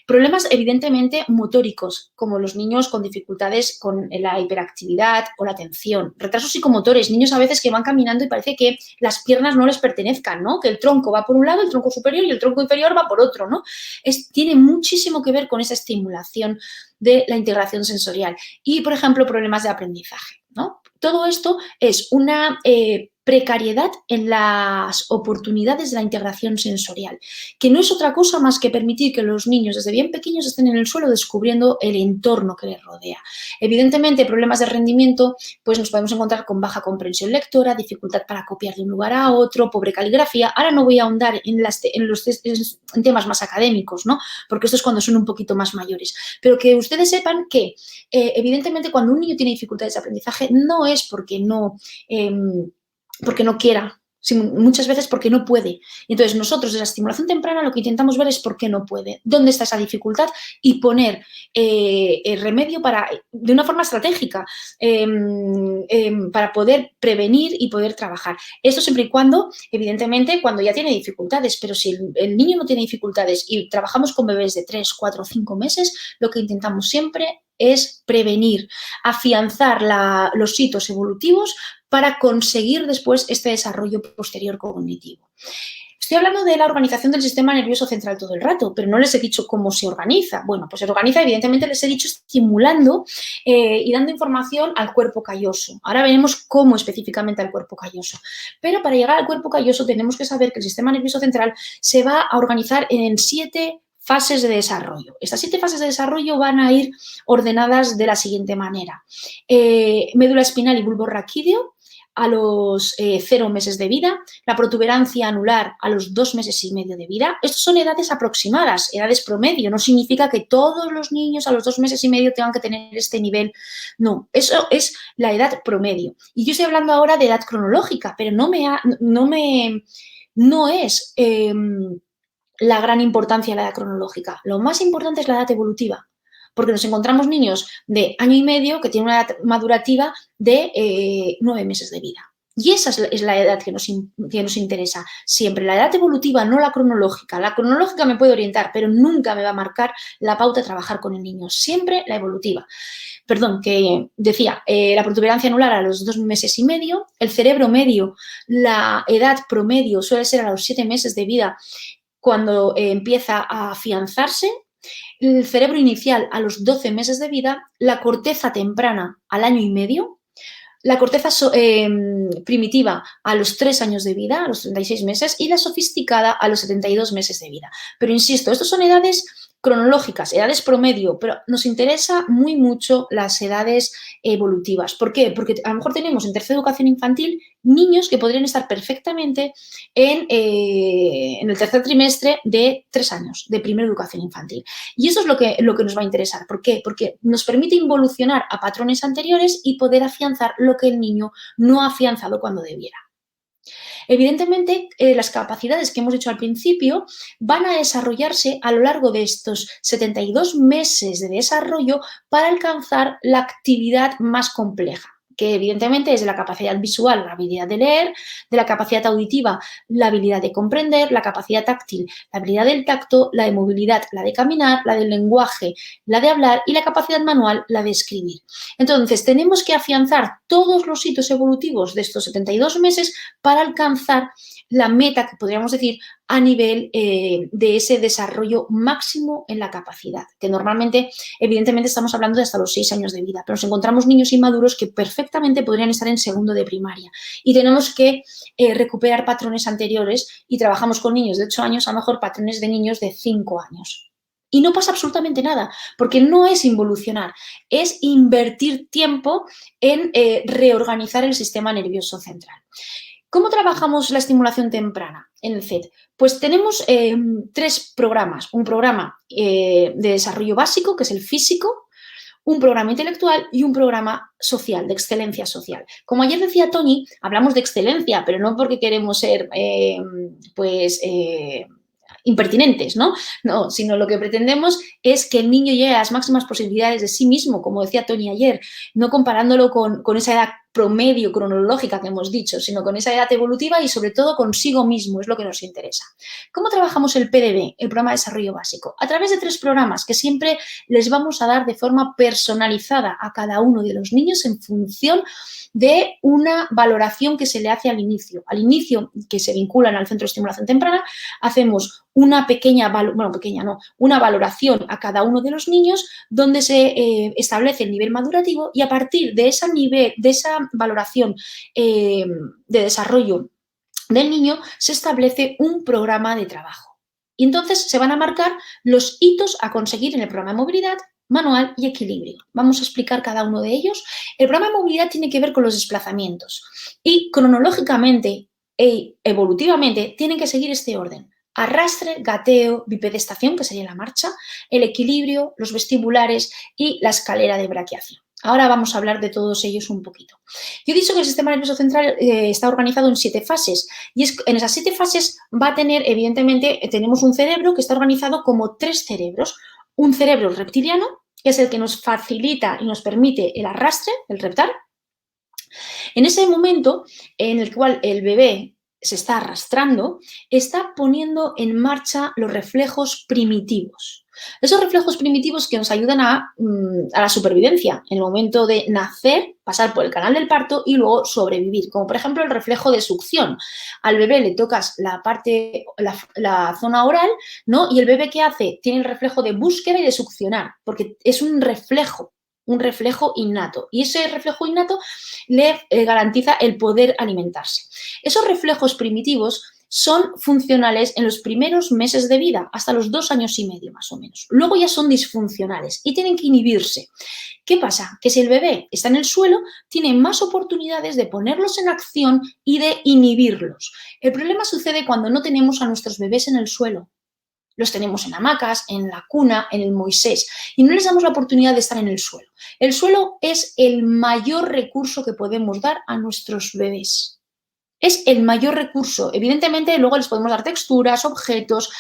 Problemas, evidentemente, motóricos, como los niños con dificultades con la hiperactividad o la atención. Retrasos psicomotores, niños a veces que van caminando y parece que las piernas no les pertenezcan, ¿no? Que el tronco va por un lado, el tronco superior y el tronco inferior va por otro, ¿no? Tiene muchísimo que ver con esa estimulación de la integración sensorial. Y, por ejemplo, problemas de aprendizaje, ¿no? Todo esto es una precariedad en las oportunidades de la integración sensorial, que no es otra cosa más que permitir que los niños desde bien pequeños estén en el suelo descubriendo el entorno que les rodea. Evidentemente, problemas de rendimiento, pues nos podemos encontrar con baja comprensión lectora, dificultad para copiar de un lugar a otro, pobre caligrafía. Ahora no voy a ahondar en temas más académicos, ¿no? Porque esto es cuando son un poquito más mayores. Pero que ustedes sepan que, evidentemente, cuando un niño tiene dificultades de aprendizaje, no es porque no quiera muchas veces porque no puede. Entonces, nosotros de la estimulación temprana lo que intentamos ver es por qué no puede, dónde está esa dificultad y poner el remedio de una forma estratégica para poder prevenir y poder trabajar. Esto siempre y cuando, evidentemente, cuando ya tiene dificultades, pero si el niño no tiene dificultades y trabajamos con bebés de 3, 4, 5 meses, lo que intentamos siempre es prevenir, afianzar los hitos evolutivos para conseguir después este desarrollo posterior cognitivo. Estoy hablando de la organización del sistema nervioso central todo el rato, pero no les he dicho cómo se organiza. Bueno, pues se organiza, evidentemente, les he dicho estimulando y dando información al cuerpo calloso. Ahora veremos cómo específicamente al cuerpo calloso. Pero para llegar al cuerpo calloso tenemos que saber que el sistema nervioso central se va a organizar en 7 fases de desarrollo. Estas 7 fases de desarrollo van a ir ordenadas de la siguiente manera. Médula espinal y bulbo raquídeo a los 0 meses de vida, la protuberancia anular a los 2 meses y medio de vida. Estas son edades aproximadas, edades promedio. No significa que todos los niños a los 2 meses y medio tengan que tener este nivel. No, eso es la edad promedio. Y yo estoy hablando ahora de edad cronológica, pero no es la gran importancia la edad cronológica. Lo más importante es la edad evolutiva, porque nos encontramos niños de año y medio que tienen una edad madurativa de 9 meses de vida. Y esa es la edad que nos interesa siempre, la edad evolutiva, no la cronológica. La cronológica me puede orientar, pero nunca me va a marcar la pauta de trabajar con el niño, siempre la evolutiva. Perdón, que decía, la protuberancia anular a los 2 meses y medio, el cerebro medio, la edad promedio suele ser a los 7 meses de vida cuando empieza a afianzarse, el cerebro inicial a los 12 meses de vida, la corteza temprana al año y medio, la corteza primitiva a los 3 años de vida, a los 36 meses, y la sofisticada a los 72 meses de vida. Pero insisto, estas son edades cronológicas, edades promedio, pero nos interesa muy mucho las edades evolutivas. ¿Por qué? Porque a lo mejor tenemos en tercera educación infantil niños que podrían estar perfectamente en el tercer trimestre de 3 años de primera educación infantil. Y eso es lo que nos va a interesar. ¿Por qué? Porque nos permite involucionar a patrones anteriores y poder afianzar lo que el niño no ha afianzado cuando debiera. Evidentemente, las capacidades que hemos dicho al principio van a desarrollarse a lo largo de estos 72 meses de desarrollo para alcanzar la actividad más compleja, que evidentemente es de la capacidad visual, la habilidad de leer, de la capacidad auditiva, la habilidad de comprender, la capacidad táctil, la habilidad del tacto, la de movilidad, la de caminar, la del lenguaje, la de hablar y la capacidad manual, la de escribir. Entonces, tenemos que afianzar todos los hitos evolutivos de estos 72 meses para alcanzar la meta, que podríamos decir, a nivel de ese desarrollo máximo en la capacidad, que normalmente, evidentemente, estamos hablando de hasta los 6 años de vida, pero nos encontramos niños inmaduros que perfectamente podrían estar en segundo de primaria y tenemos que recuperar patrones anteriores y trabajamos con niños de 8 años, a lo mejor patrones de niños de 5 años. Y no pasa absolutamente nada, porque no es involucionar, es invertir tiempo en reorganizar el sistema nervioso central. ¿Cómo trabajamos la estimulación temprana en el CET? Pues tenemos 3 programas. Un programa de desarrollo básico, que es el físico, un programa intelectual y un programa social, de excelencia social. Como ayer decía Tony, hablamos de excelencia, pero no porque queremos ser, impertinentes, ¿no? No, sino lo que pretendemos es que el niño llegue a las máximas posibilidades de sí mismo, como decía Tony ayer, no comparándolo con esa edad promedio cronológica que hemos dicho, sino con esa edad evolutiva y sobre todo consigo mismo, es lo que nos interesa. ¿Cómo trabajamos el PDB, el programa de desarrollo básico? A través de 3 programas que siempre les vamos a dar de forma personalizada a cada uno de los niños en función de una valoración que se le hace al inicio. Al inicio, que se vinculan al centro de estimulación temprana, hacemos una una valoración a cada uno de los niños donde se establece el nivel madurativo y a partir de esa valoración de desarrollo del niño se establece un programa de trabajo. Y entonces se van a marcar los hitos a conseguir en el programa de movilidad, manual y equilibrio. Vamos a explicar cada uno de ellos. El programa de movilidad tiene que ver con los desplazamientos y cronológicamente e evolutivamente tienen que seguir este orden: arrastre, gateo, bipedestación, que sería la marcha, el equilibrio, los vestibulares y la escalera de braquiación. Ahora vamos a hablar de todos ellos un poquito. Yo he dicho que el sistema nervioso central está organizado en 7 fases y en esas 7 fases va a tener, evidentemente, tenemos un cerebro que está organizado como 3 cerebros. Un cerebro reptiliano, que es el que nos facilita y nos permite el arrastre, el reptar. En ese momento en el cual el bebé se está arrastrando, está poniendo en marcha los reflejos primitivos. Esos reflejos primitivos que nos ayudan a la supervivencia, en el momento de nacer, pasar por el canal del parto y luego sobrevivir, como por ejemplo el reflejo de succión. Al bebé le tocas la zona oral, ¿no? Y el bebé, ¿qué hace? Tiene el reflejo de búsqueda y de succionar, porque es un reflejo innato. Y ese reflejo innato le garantiza el poder alimentarse. Esos reflejos primitivos son funcionales en los primeros meses de vida, hasta los 2 años y medio más o menos. Luego ya son disfuncionales y tienen que inhibirse. ¿Qué pasa? Que si el bebé está en el suelo, tiene más oportunidades de ponerlos en acción y de inhibirlos. El problema sucede cuando no tenemos a nuestros bebés en el suelo. Los tenemos en hamacas, en la cuna, en el Moisés, y no les damos la oportunidad de estar en el suelo. El suelo es el mayor recurso que podemos dar a nuestros bebés. Es el mayor recurso. Evidentemente, luego les podemos dar texturas, objetos,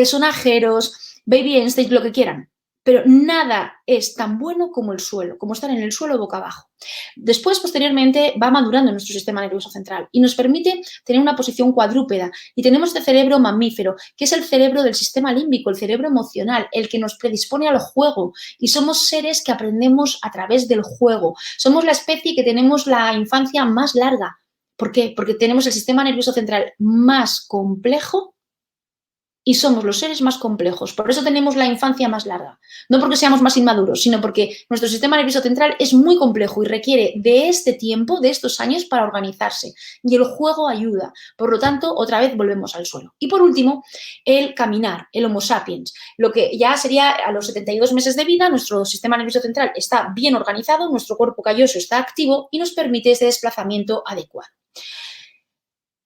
sonajeros, baby end stage, lo que quieran. Pero nada es tan bueno como el suelo, como estar en el suelo boca abajo. Después, posteriormente, va madurando nuestro sistema nervioso central y nos permite tener una posición cuadrúpeda. Y tenemos este cerebro mamífero, que es el cerebro del sistema límbico, el cerebro emocional, el que nos predispone al juego. Y somos seres que aprendemos a través del juego. Somos la especie que tenemos la infancia más larga. ¿Por qué? Porque tenemos el sistema nervioso central más complejo y somos los seres más complejos. Por eso tenemos la infancia más larga. No porque seamos más inmaduros, sino porque nuestro sistema nervioso central es muy complejo y requiere de este tiempo, de estos años, para organizarse. Y el juego ayuda. Por lo tanto, otra vez volvemos al suelo. Y por último, el caminar, el Homo sapiens. Lo que ya sería a los 72 meses de vida, nuestro sistema nervioso central está bien organizado, nuestro cuerpo calloso está activo y nos permite ese desplazamiento adecuado.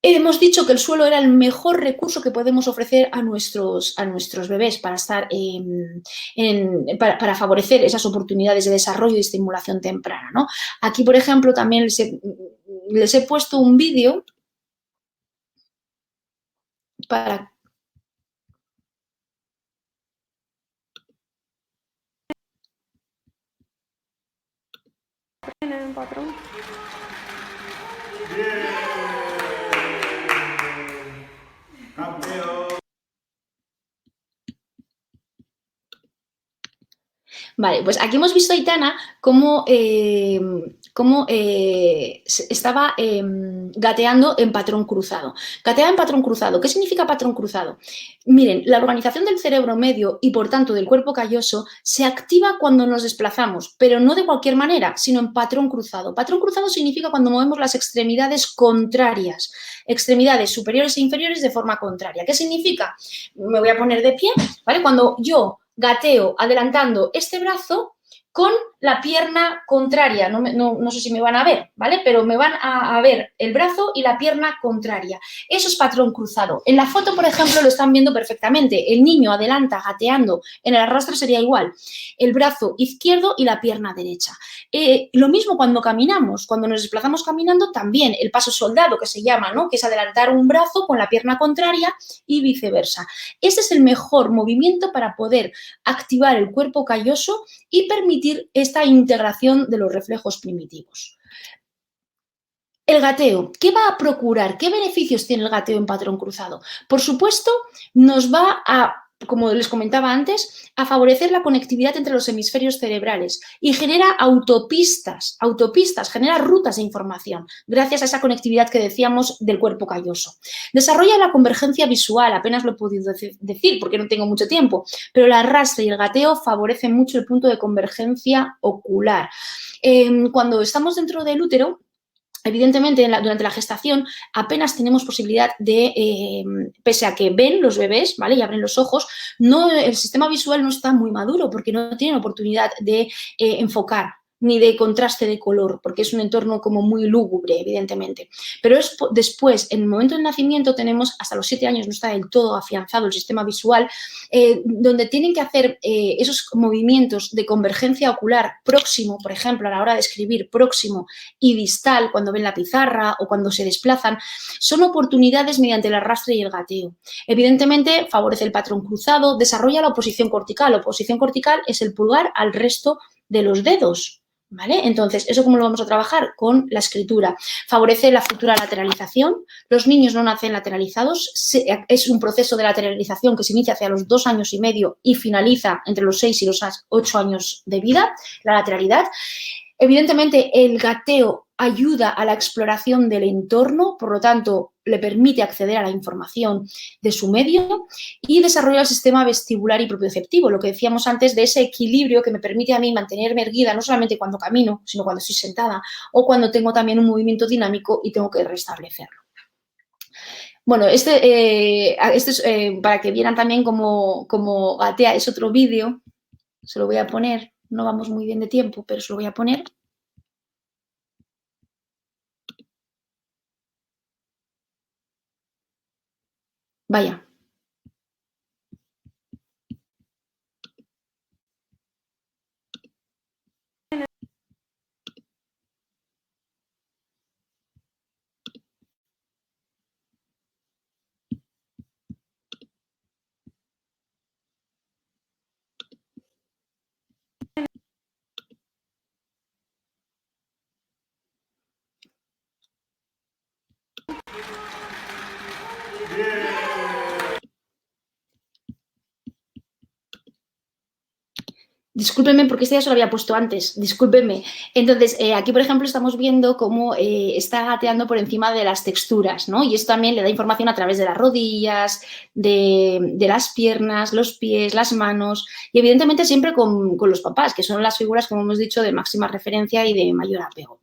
Hemos dicho que el suelo era el mejor recurso que podemos ofrecer a nuestros bebés para estar para favorecer esas oportunidades de desarrollo y estimulación temprana, ¿no? Aquí, por ejemplo, también les he puesto un vídeo para... Patrón. Vale, pues aquí hemos visto a Aitana cómo estaba gateando en patrón cruzado. Gatea en patrón cruzado. ¿Qué significa patrón cruzado? Miren, la organización del cerebro medio y, por tanto, del cuerpo calloso se activa cuando nos desplazamos, pero no de cualquier manera, sino en patrón cruzado. Patrón cruzado significa cuando movemos las extremidades contrarias, extremidades superiores e inferiores de forma contraria. ¿Qué significa? Me voy a poner de pie, ¿vale? Cuando yo gateo adelantando este brazo con la pierna contraria. No sé si me van a ver, ¿vale? Pero me van a ver el brazo y la pierna contraria. Eso es patrón cruzado. En la foto, por ejemplo, lo están viendo perfectamente. El niño adelanta gateando. En el arrastre sería igual. El brazo izquierdo y la pierna derecha. Lo mismo cuando caminamos. Cuando nos desplazamos caminando, también el paso soldado, que se llama, ¿no? Que es adelantar un brazo con la pierna contraria y viceversa. Ese es el mejor movimiento para poder activar el cuerpo calloso y permitir esta integración de los reflejos primitivos. El gateo, ¿qué va a procurar? ¿Qué beneficios tiene el gateo en patrón cruzado? Por supuesto, nos va a, como les comentaba antes, a favorecer la conectividad entre los hemisferios cerebrales y genera autopistas, genera rutas de información gracias a esa conectividad que decíamos del cuerpo calloso. Desarrolla la convergencia visual, apenas lo he podido decir porque no tengo mucho tiempo, pero el arrastre y el gateo favorecen mucho el punto de convergencia ocular. Cuando estamos dentro del útero, evidentemente, durante la gestación apenas tenemos posibilidad de, pese a que ven los bebés, ¿vale? Y abren los ojos, el sistema visual no está muy maduro porque no tienen oportunidad de enfocar ni de contraste de color, porque es un entorno como muy lúgubre, evidentemente. Pero después, en el momento del nacimiento, tenemos hasta los 7 años, no está del todo afianzado el sistema visual, donde tienen que hacer esos movimientos de convergencia ocular próximo, por ejemplo, a la hora de escribir próximo y distal, cuando ven la pizarra o cuando se desplazan, son oportunidades mediante el arrastre y el gateo. Evidentemente, favorece el patrón cruzado, desarrolla la oposición cortical. La oposición cortical es el pulgar al resto de los dedos. ¿Vale? Entonces, ¿eso cómo lo vamos a trabajar? Con la escritura. Favorece la futura lateralización. Los niños no nacen lateralizados. Es un proceso de lateralización que se inicia hacia los 2 años y medio y finaliza entre los 6 y los 8 años de vida, la lateralidad. Evidentemente, el gateo ayuda a la exploración del entorno, por lo tanto, le permite acceder a la información de su medio y desarrolla el sistema vestibular y propioceptivo, lo que decíamos antes de ese equilibrio que me permite a mí mantenerme erguida, no solamente cuando camino, sino cuando estoy sentada o cuando tengo también un movimiento dinámico y tengo que restablecerlo. Bueno, este es para que vieran también cómo gatea, es otro vídeo, se lo voy a poner. No vamos muy bien de tiempo, pero se lo voy a poner. Vaya. Discúlpenme porque este ya se lo había puesto antes, discúlpenme. Entonces, aquí, por ejemplo, estamos viendo cómo está gateando por encima de las texturas, ¿no? Y esto también le da información a través de las rodillas, de las piernas, los pies, las manos y, evidentemente, siempre con los papás, que son las figuras, como hemos dicho, de máxima referencia y de mayor apego.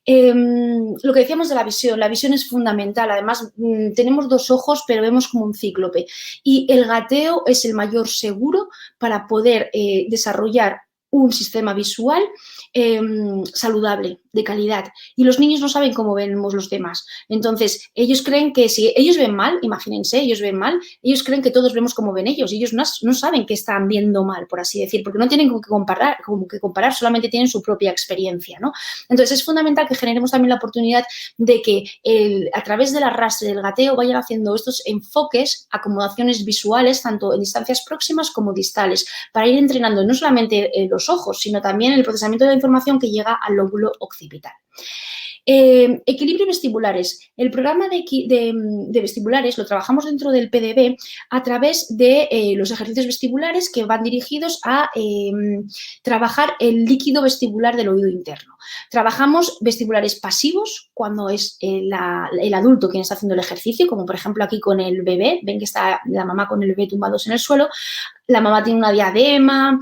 Lo que decíamos de la visión es fundamental. Además, tenemos 2 ojos, pero vemos como un cíclope. Y el gateo es el mayor seguro para poder desarrollar un sistema visual saludable, de calidad. Y los niños no saben cómo vemos los demás. Entonces, ellos creen que si ellos ven mal, imagínense, ellos ven mal, ellos creen que todos vemos como ven ellos. Y ellos no saben que están viendo mal, por así decir, porque no tienen que comparar, solamente tienen su propia experiencia, ¿no? Entonces, es fundamental que generemos también la oportunidad de que a través del arrastre del gateo vayan haciendo estos enfoques, acomodaciones visuales, tanto en distancias próximas como distales, para ir entrenando no solamente los ojos, sino también el procesamiento de la información que llega al lóbulo occipital. Equilibrio vestibulares. El programa de vestibulares lo trabajamos dentro del PDB a través de los ejercicios vestibulares que van dirigidos a trabajar el líquido vestibular del oído interno. Trabajamos vestibulares pasivos cuando es el adulto quien está haciendo el ejercicio, como por ejemplo aquí con el bebé, ven que está la mamá con el bebé tumbados en el suelo. La mamá tiene una diadema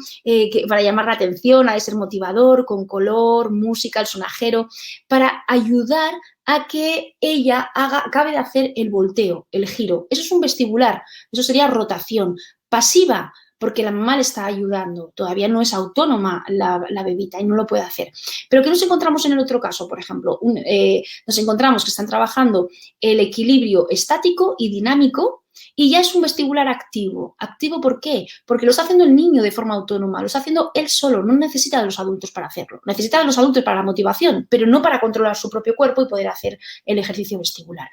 para llamar la atención, ha de ser motivador, con color, música, el sonajero, para ayudar a que ella acabe de hacer el volteo, el giro. Eso es un vestibular, eso sería rotación. Pasiva, porque la mamá le está ayudando, todavía no es autónoma la bebita y no lo puede hacer. Pero ¿qué nos encontramos en el otro caso? Por ejemplo, nos encontramos que están trabajando el equilibrio estático y dinámico y ya es un vestibular activo. ¿Activo por qué? Porque lo está haciendo el niño de forma autónoma, lo está haciendo él solo, no necesita de los adultos para hacerlo. Necesita de los adultos para la motivación, pero no para controlar su propio cuerpo y poder hacer el ejercicio vestibular.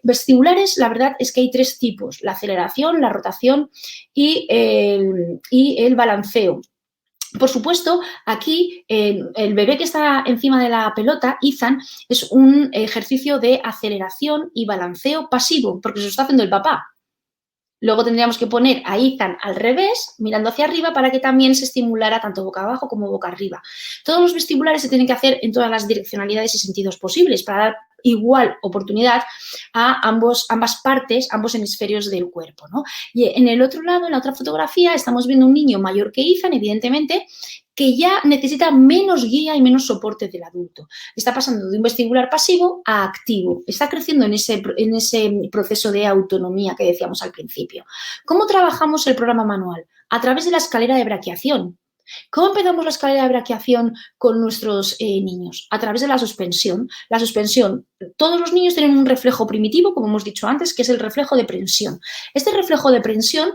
Vestibulares, la verdad es que hay 3 tipos, la aceleración, la rotación y el balanceo. Por supuesto, aquí el bebé que está encima de la pelota, Ethan, es un ejercicio de aceleración y balanceo pasivo, porque se lo está haciendo el papá. Luego tendríamos que poner a Ethan al revés, mirando hacia arriba, para que también se estimulara tanto boca abajo como boca arriba. Todos los vestibulares se tienen que hacer en todas las direccionalidades y sentidos posibles para dar igual oportunidad a ambas partes, ambos hemisferios del cuerpo, ¿no? Y en el otro lado, en la otra fotografía, estamos viendo un niño mayor que Ethan, evidentemente, que ya necesita menos guía y menos soporte del adulto. Está pasando de un vestibular pasivo a activo. Está creciendo en ese proceso de autonomía que decíamos al principio. ¿Cómo trabajamos el programa manual? A través de la escalera de braquiación. ¿Cómo empezamos la escalera de braquiación con nuestros niños? A través de la suspensión. La suspensión, todos los niños tienen un reflejo primitivo, como hemos dicho antes, que es el reflejo de prensión. Este reflejo de prensión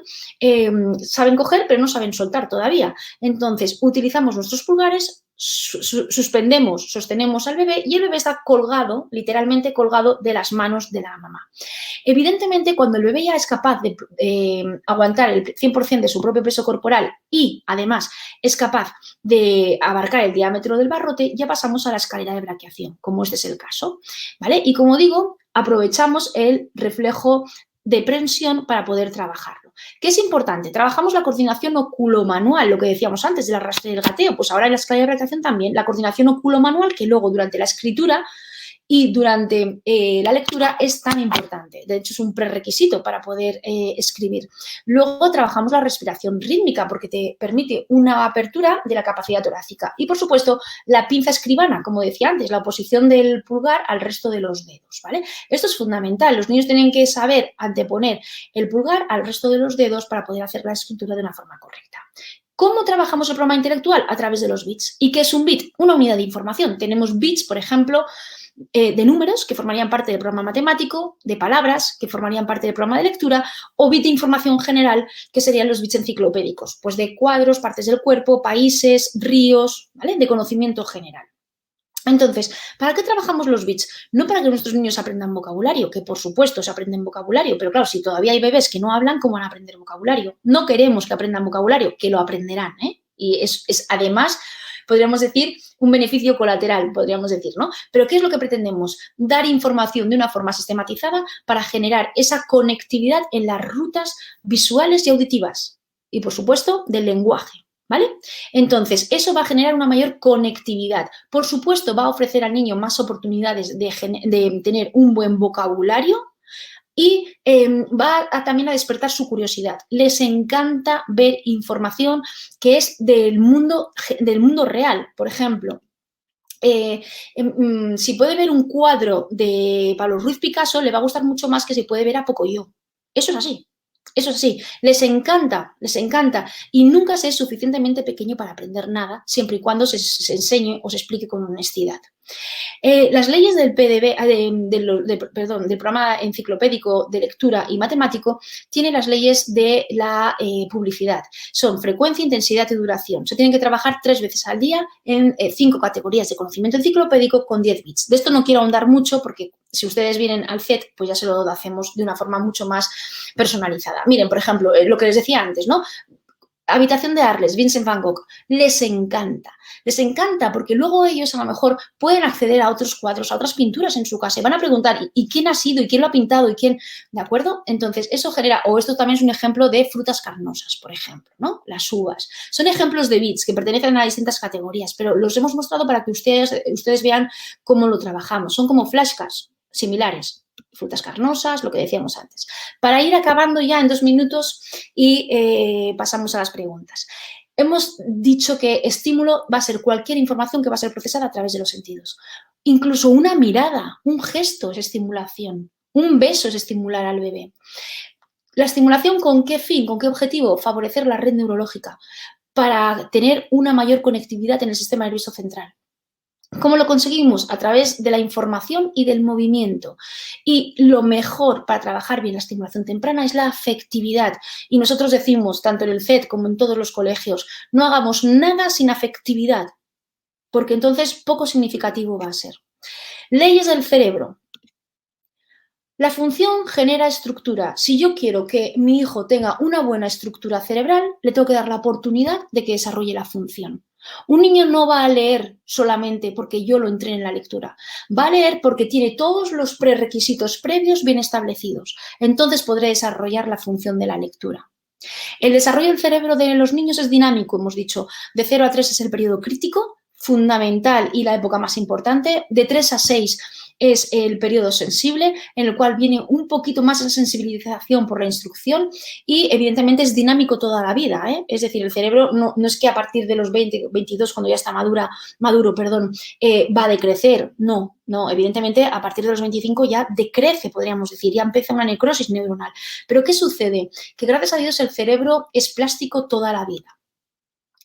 saben coger, pero no saben soltar todavía. Entonces, utilizamos nuestros pulgares, suspendemos, sostenemos al bebé y el bebé está colgado, literalmente colgado de las manos de la mamá. Evidentemente, cuando el bebé ya es capaz de aguantar el 100% de su propio peso corporal y, además, es capaz de abarcar el diámetro del barrote, ya pasamos a la escalera de braquiación, como este es el caso, ¿vale? Y como digo, aprovechamos el reflejo de prensión para poder trabajarlo. ¿Qué es importante? Trabajamos la coordinación oculomanual, lo que decíamos antes del arrastre y el gateo, pues ahora en la escalera de braquiación también, la coordinación oculomanual que luego durante la escritura y durante la lectura es tan importante. De hecho, es un prerequisito para poder escribir. Luego trabajamos la respiración rítmica porque te permite una apertura de la capacidad torácica. Y, por supuesto, la pinza escribana, como decía antes, la oposición del pulgar al resto de los dedos, ¿vale? Esto es fundamental. Los niños tienen que saber anteponer el pulgar al resto de los dedos para poder hacer la escritura de una forma correcta. ¿Cómo trabajamos el programa intelectual? A través de los bits. ¿Y qué es un bit? Una unidad de información. Tenemos bits, por ejemplo, de números que formarían parte del programa matemático, de palabras que formarían parte del programa de lectura o bit de información general que serían los bits enciclopédicos, pues de cuadros, partes del cuerpo, países, ríos, ¿vale? De conocimiento general. Entonces, ¿para qué trabajamos los bits? No para que nuestros niños aprendan vocabulario, que por supuesto se aprenden vocabulario, pero claro, si todavía hay bebés que no hablan, ¿cómo van a aprender vocabulario? No queremos que aprendan vocabulario, que lo aprenderán, ¿eh? Y es además, podríamos decir, un beneficio colateral, podríamos decir, ¿no? Pero ¿qué es lo que pretendemos? Dar información de una forma sistematizada para generar esa conectividad en las rutas visuales y auditivas y, por supuesto, del lenguaje. ¿Vale? Entonces, eso va a generar una mayor conectividad. Por supuesto, va a ofrecer al niño más oportunidades de tener un buen vocabulario y va también a despertar su curiosidad. Les encanta ver información que es del mundo real. Por ejemplo, si puede ver un cuadro de Pablo Ruiz Picasso, le va a gustar mucho más que si puede ver a Pocoyo. Eso es así. Eso sí, les encanta y nunca se es suficientemente pequeño para aprender nada, siempre y cuando se enseñe o se explique con honestidad. Las leyes del PDB, del programa enciclopédico de lectura y matemático, tienen las leyes de la publicidad. Son frecuencia, intensidad y duración. Se tienen que trabajar 3 veces al día en 5 categorías de conocimiento enciclopédico con 10 bits. De esto no quiero ahondar mucho porque si ustedes vienen al CET, pues ya se lo hacemos de una forma mucho más personalizada. Miren, por ejemplo, lo que les decía antes, ¿no? Habitación de Arles, Vincent Van Gogh, les encanta porque luego ellos a lo mejor pueden acceder a otros cuadros, a otras pinturas en su casa y van a preguntar ¿y quién ha sido? ¿Y quién lo ha pintado? ¿Y quién? ¿De acuerdo? Entonces, eso genera, o esto también es un ejemplo de frutas carnosas, por ejemplo, ¿no? Las uvas. Son ejemplos de bits que pertenecen a distintas categorías, pero los hemos mostrado para que ustedes vean cómo lo trabajamos. Son como flashcards similares. Frutas carnosas, lo que decíamos antes. Para ir acabando ya en 2 minutos y pasamos a las preguntas. Hemos dicho que estímulo va a ser cualquier información que va a ser procesada a través de los sentidos. Incluso una mirada, un gesto es estimulación, un beso es estimular al bebé. ¿La estimulación con qué fin, con qué objetivo? Favorecer la red neurológica para tener una mayor conectividad en el sistema nervioso central. ¿Cómo lo conseguimos? A través de la información y del movimiento. Y lo mejor para trabajar bien la estimulación temprana es la afectividad. Y nosotros decimos, tanto en el CET como en todos los colegios, no hagamos nada sin afectividad, porque entonces poco significativo va a ser. Leyes del cerebro. La función genera estructura. Si yo quiero que mi hijo tenga una buena estructura cerebral, le tengo que dar la oportunidad de que desarrolle la función. Un niño no va a leer solamente porque yo lo entrene en la lectura. Va a leer porque tiene todos los prerequisitos previos bien establecidos. Entonces podrá desarrollar la función de la lectura. El desarrollo del cerebro de los niños es dinámico, hemos dicho. De 0 a 3 es el periodo crítico, fundamental y la época más importante. De 3 a 6 es el periodo sensible, en el cual viene un poquito más esa sensibilización por la instrucción y evidentemente es dinámico toda la vida, ¿eh? Es decir, el cerebro no es que a partir de los 20, 22, cuando ya está maduro, va a decrecer, no, evidentemente a partir de los 25 ya decrece, podríamos decir, ya empieza una necrosis neuronal. Pero ¿qué sucede? Que gracias a Dios el cerebro es plástico toda la vida.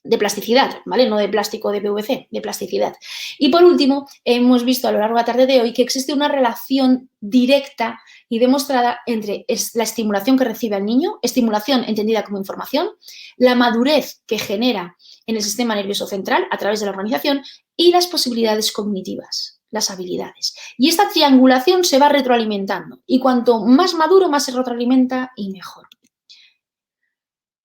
de plasticidad, ¿vale? No de plástico de PVC, de plasticidad. Y por último, hemos visto a lo largo de la tarde de hoy que existe una relación directa y demostrada entre la estimulación que recibe el niño, estimulación entendida como información, la madurez que genera en el sistema nervioso central a través de la organización y las posibilidades cognitivas, las habilidades. Y esta triangulación se va retroalimentando y cuanto más maduro, más se retroalimenta y mejor.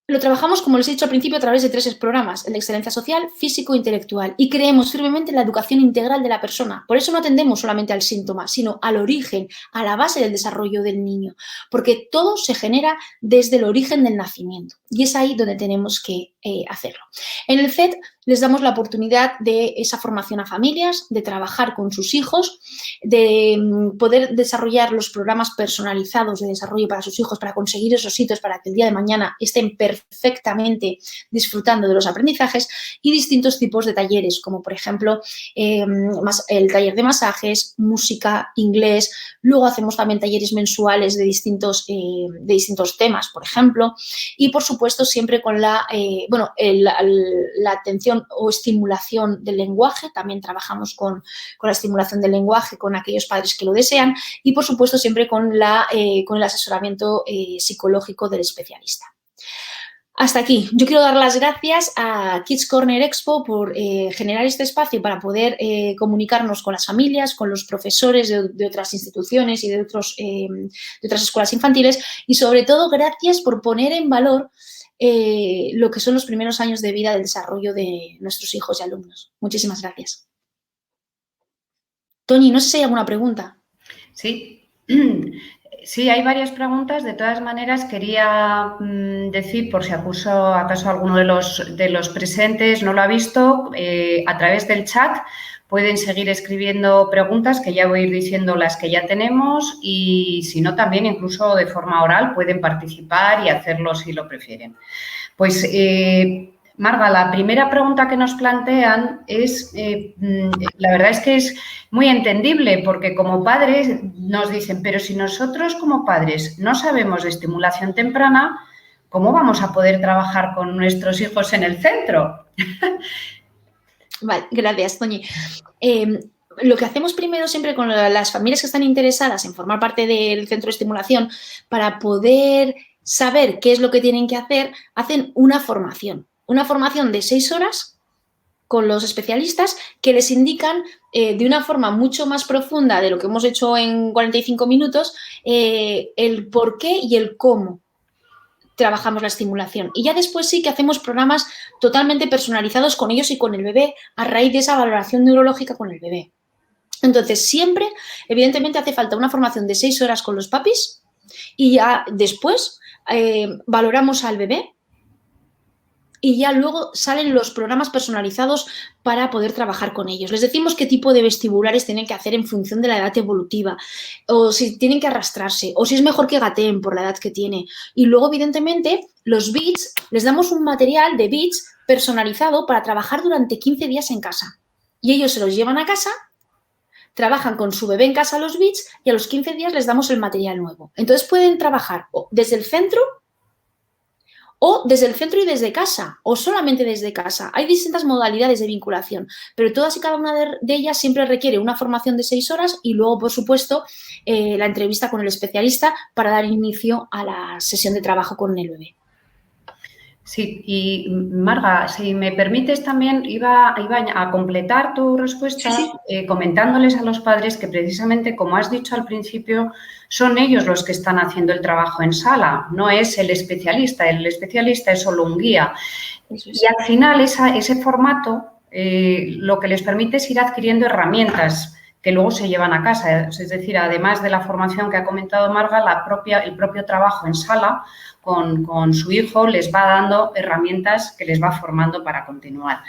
Lo trabajamos, como les he dicho al principio, a través de 3 programas, el de excelencia social, físico e intelectual, y creemos firmemente en la educación integral de la persona. Por eso no atendemos solamente al síntoma, sino al origen, a la base del desarrollo del niño, porque todo se genera desde el origen del nacimiento, y es ahí donde tenemos que hacerlo. En el CET les damos la oportunidad de esa formación a familias, de trabajar con sus hijos, de poder desarrollar los programas personalizados de desarrollo para sus hijos, para conseguir esos hitos, para que el día de mañana estén perfectamente disfrutando de los aprendizajes, y distintos tipos de talleres, como por ejemplo el taller de masajes, música, inglés. Luego hacemos también talleres mensuales de distintos temas, por ejemplo, y por supuesto siempre con la atención o estimulación del lenguaje. También trabajamos con la estimulación del lenguaje con aquellos padres que lo desean, y por supuesto siempre con el asesoramiento psicológico del especialista. Hasta aquí. Yo quiero dar las gracias a Kids Corner Expo por generar este espacio para poder comunicarnos con las familias, con los profesores de otras instituciones y de otras escuelas infantiles, y sobre todo gracias por poner en valor lo que son los primeros años de vida del desarrollo de nuestros hijos y alumnos. Muchísimas gracias. Toñi, no sé si hay alguna pregunta. Sí. Sí, hay varias preguntas. De todas maneras, quería decir, por si acaso alguno de los presentes no lo ha visto, a través del chat pueden seguir escribiendo preguntas, que ya voy a ir diciendo las que ya tenemos, y si no, también incluso de forma oral pueden participar y hacerlo si lo prefieren. Pues, Marga, la primera pregunta que nos plantean es, la verdad es que es muy entendible, porque como padres nos dicen, pero si nosotros como padres no sabemos de estimulación temprana, ¿cómo vamos a poder trabajar con nuestros hijos en el centro? Vale, gracias, Toñi. Lo que hacemos primero siempre con las familias que están interesadas en formar parte del centro de estimulación, para poder saber qué es lo que tienen que hacer, hacen una formación de 6 horas con los especialistas que les indican de una forma mucho más profunda de lo que hemos hecho en 45 minutos el por qué y el cómo trabajamos la estimulación. Y ya después sí que hacemos programas totalmente personalizados con ellos y con el bebé a raíz de esa valoración neurológica con el bebé. Entonces, siempre, evidentemente, hace falta una formación de 6 horas con los papis, y ya después valoramos al bebé, y ya luego salen los programas personalizados para poder trabajar con ellos. Les decimos qué tipo de vestibulares tienen que hacer en función de la edad evolutiva, o si tienen que arrastrarse, o si es mejor que gateen por la edad que tiene. Y luego, evidentemente, los beats, les damos un material de beats personalizado para trabajar durante 15 días en casa. Y ellos se los llevan a casa, trabajan con su bebé en casa los beats, y a los 15 días les damos el material nuevo. Entonces pueden trabajar desde el centro, o desde el centro y desde casa, o solamente desde casa. Hay distintas modalidades de vinculación, pero todas y cada una de ellas siempre requiere una formación de 6 horas y luego, por supuesto, la entrevista con el especialista para dar inicio a la sesión de trabajo con el bebé. Sí, y Marga, si me permites también, iba a completar tu respuesta, sí. Comentándoles a los padres que precisamente, como has dicho al principio, son ellos los que están haciendo el trabajo en sala, no es el especialista es solo un guía. Y al final ese formato lo que les permite es ir adquiriendo herramientas que luego se llevan a casa, es decir, además de la formación que ha comentado Marga, el propio trabajo en sala con su hijo les va dando herramientas que les va formando para continuar.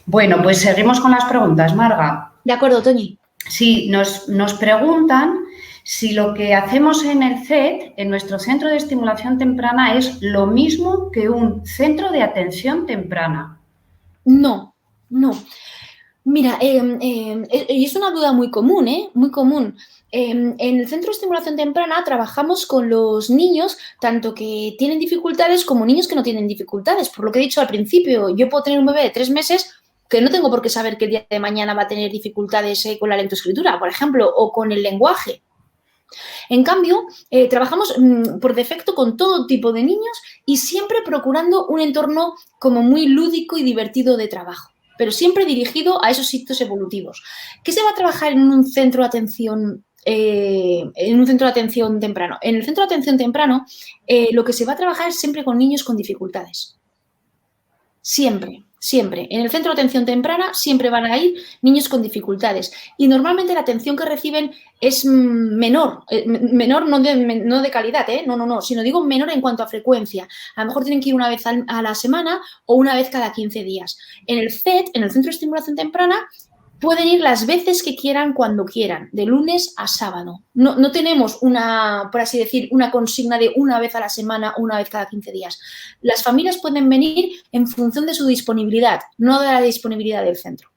Bueno, pues seguimos con las preguntas, Marga. De acuerdo, Toñi. Sí, nos preguntan si lo que hacemos en el CET, en nuestro centro de estimulación temprana, es lo mismo que un centro de atención temprana. No, no. Mira, y es una duda muy común, ¿eh? Muy común. En el Centro de Estimulación Temprana trabajamos con los niños, tanto que tienen dificultades como niños que no tienen dificultades. Por lo que he dicho al principio, yo puedo tener un bebé de 3 meses que no tengo por qué saber que el día de mañana va a tener dificultades con la lectoescritura, por ejemplo, o con el lenguaje. En cambio, trabajamos por defecto con todo tipo de niños y siempre procurando un entorno como muy lúdico y divertido de trabajo, pero siempre dirigido a esos hitos evolutivos. ¿Qué se va a trabajar en un centro de atención temprano? En el centro de atención temprano, lo que se va a trabajar es siempre con niños con dificultades. Siempre, siempre. En el centro de atención temprana siempre van a ir niños con dificultades y normalmente la atención que reciben es menor, menor no de calidad, no, sino digo menor en cuanto a frecuencia. A lo mejor tienen que ir una vez a la semana o una vez cada 15 días. En el CET, en el Centro de Estimulación Temprana, pueden ir las veces que quieran, cuando quieran, de lunes a sábado. No tenemos una, por así decir, una consigna de una vez a la semana o una vez cada 15 días. Las familias pueden venir en función de su disponibilidad, no de la disponibilidad del centro.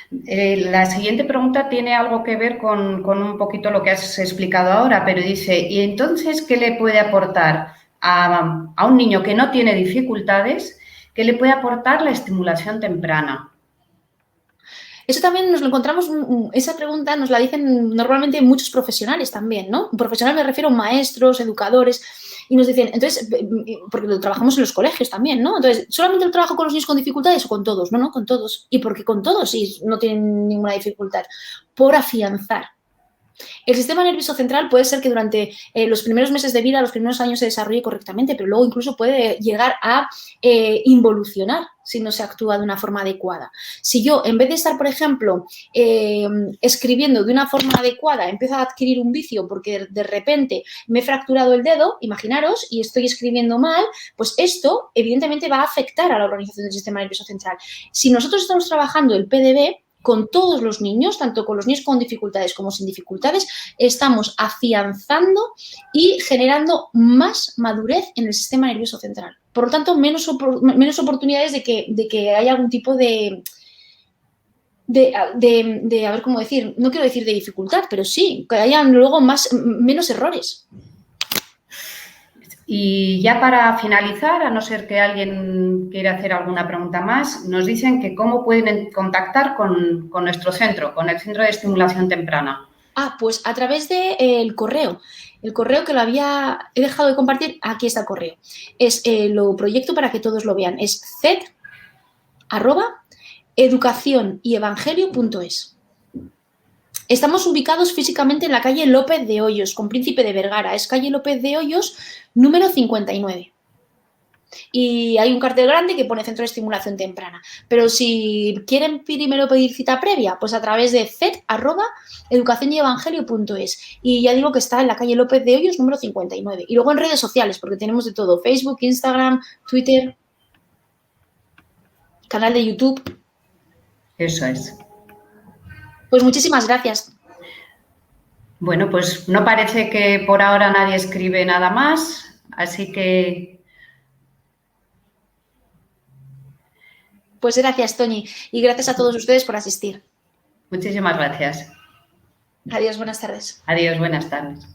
La siguiente pregunta tiene algo que ver con un poquito lo que has explicado ahora, pero dice, ¿y entonces qué le puede aportar a un niño que no tiene dificultades? ¿Qué le puede aportar la estimulación temprana? Eso también nos lo encontramos, esa pregunta nos la dicen normalmente muchos profesionales también, ¿no? Profesional me refiero a maestros, educadores, y nos dicen, entonces, porque lo trabajamos en los colegios también, ¿no? Entonces, ¿solamente lo trabajo con los niños con dificultades o con todos? No, con todos. ¿Y por qué con todos si no tienen ninguna dificultad? Por afianzar. El sistema nervioso central puede ser que durante los primeros meses de vida, los primeros años se desarrolle correctamente, pero luego incluso puede llegar a involucionar si no se actúa de una forma adecuada. Si yo, en vez de estar, por ejemplo, escribiendo de una forma adecuada, empiezo a adquirir un vicio porque de repente me he fracturado el dedo, imaginaros, y estoy escribiendo mal, pues esto evidentemente va a afectar a la organización del sistema nervioso central. Si nosotros estamos trabajando el PDB, con todos los niños, tanto con los niños con dificultades como sin dificultades, estamos afianzando y generando más madurez en el sistema nervioso central. Por lo tanto, menos oportunidades de que haya algún tipo de a ver cómo decir, no quiero decir de dificultad, pero sí, que haya luego menos errores. Y ya para finalizar, a no ser que alguien quiera hacer alguna pregunta más, nos dicen que cómo pueden contactar con nuestro centro, con el Centro de Estimulación Temprana. Pues a través del correo. El correo que he dejado de compartir, aquí está el correo. Lo proyecto para que todos lo vean. Es cet@educacionyEvangelio.es. Estamos ubicados físicamente en la calle López de Hoyos, con Príncipe de Vergara. Es calle López de Hoyos, número 59. Y hay un cartel grande que pone Centro de Estimulación Temprana. Pero si quieren primero pedir cita previa, pues a través de cet@educacionyEvangelio.es. Y ya digo que está en la calle López de Hoyos, número 59. Y luego en redes sociales, porque tenemos de todo: Facebook, Instagram, Twitter, canal de YouTube. Eso es. Pues muchísimas gracias. Bueno, pues no parece que por ahora nadie escribe nada más, así que... Pues gracias, Toñi, y gracias a todos ustedes por asistir. Muchísimas gracias. Adiós, buenas tardes. Adiós, buenas tardes.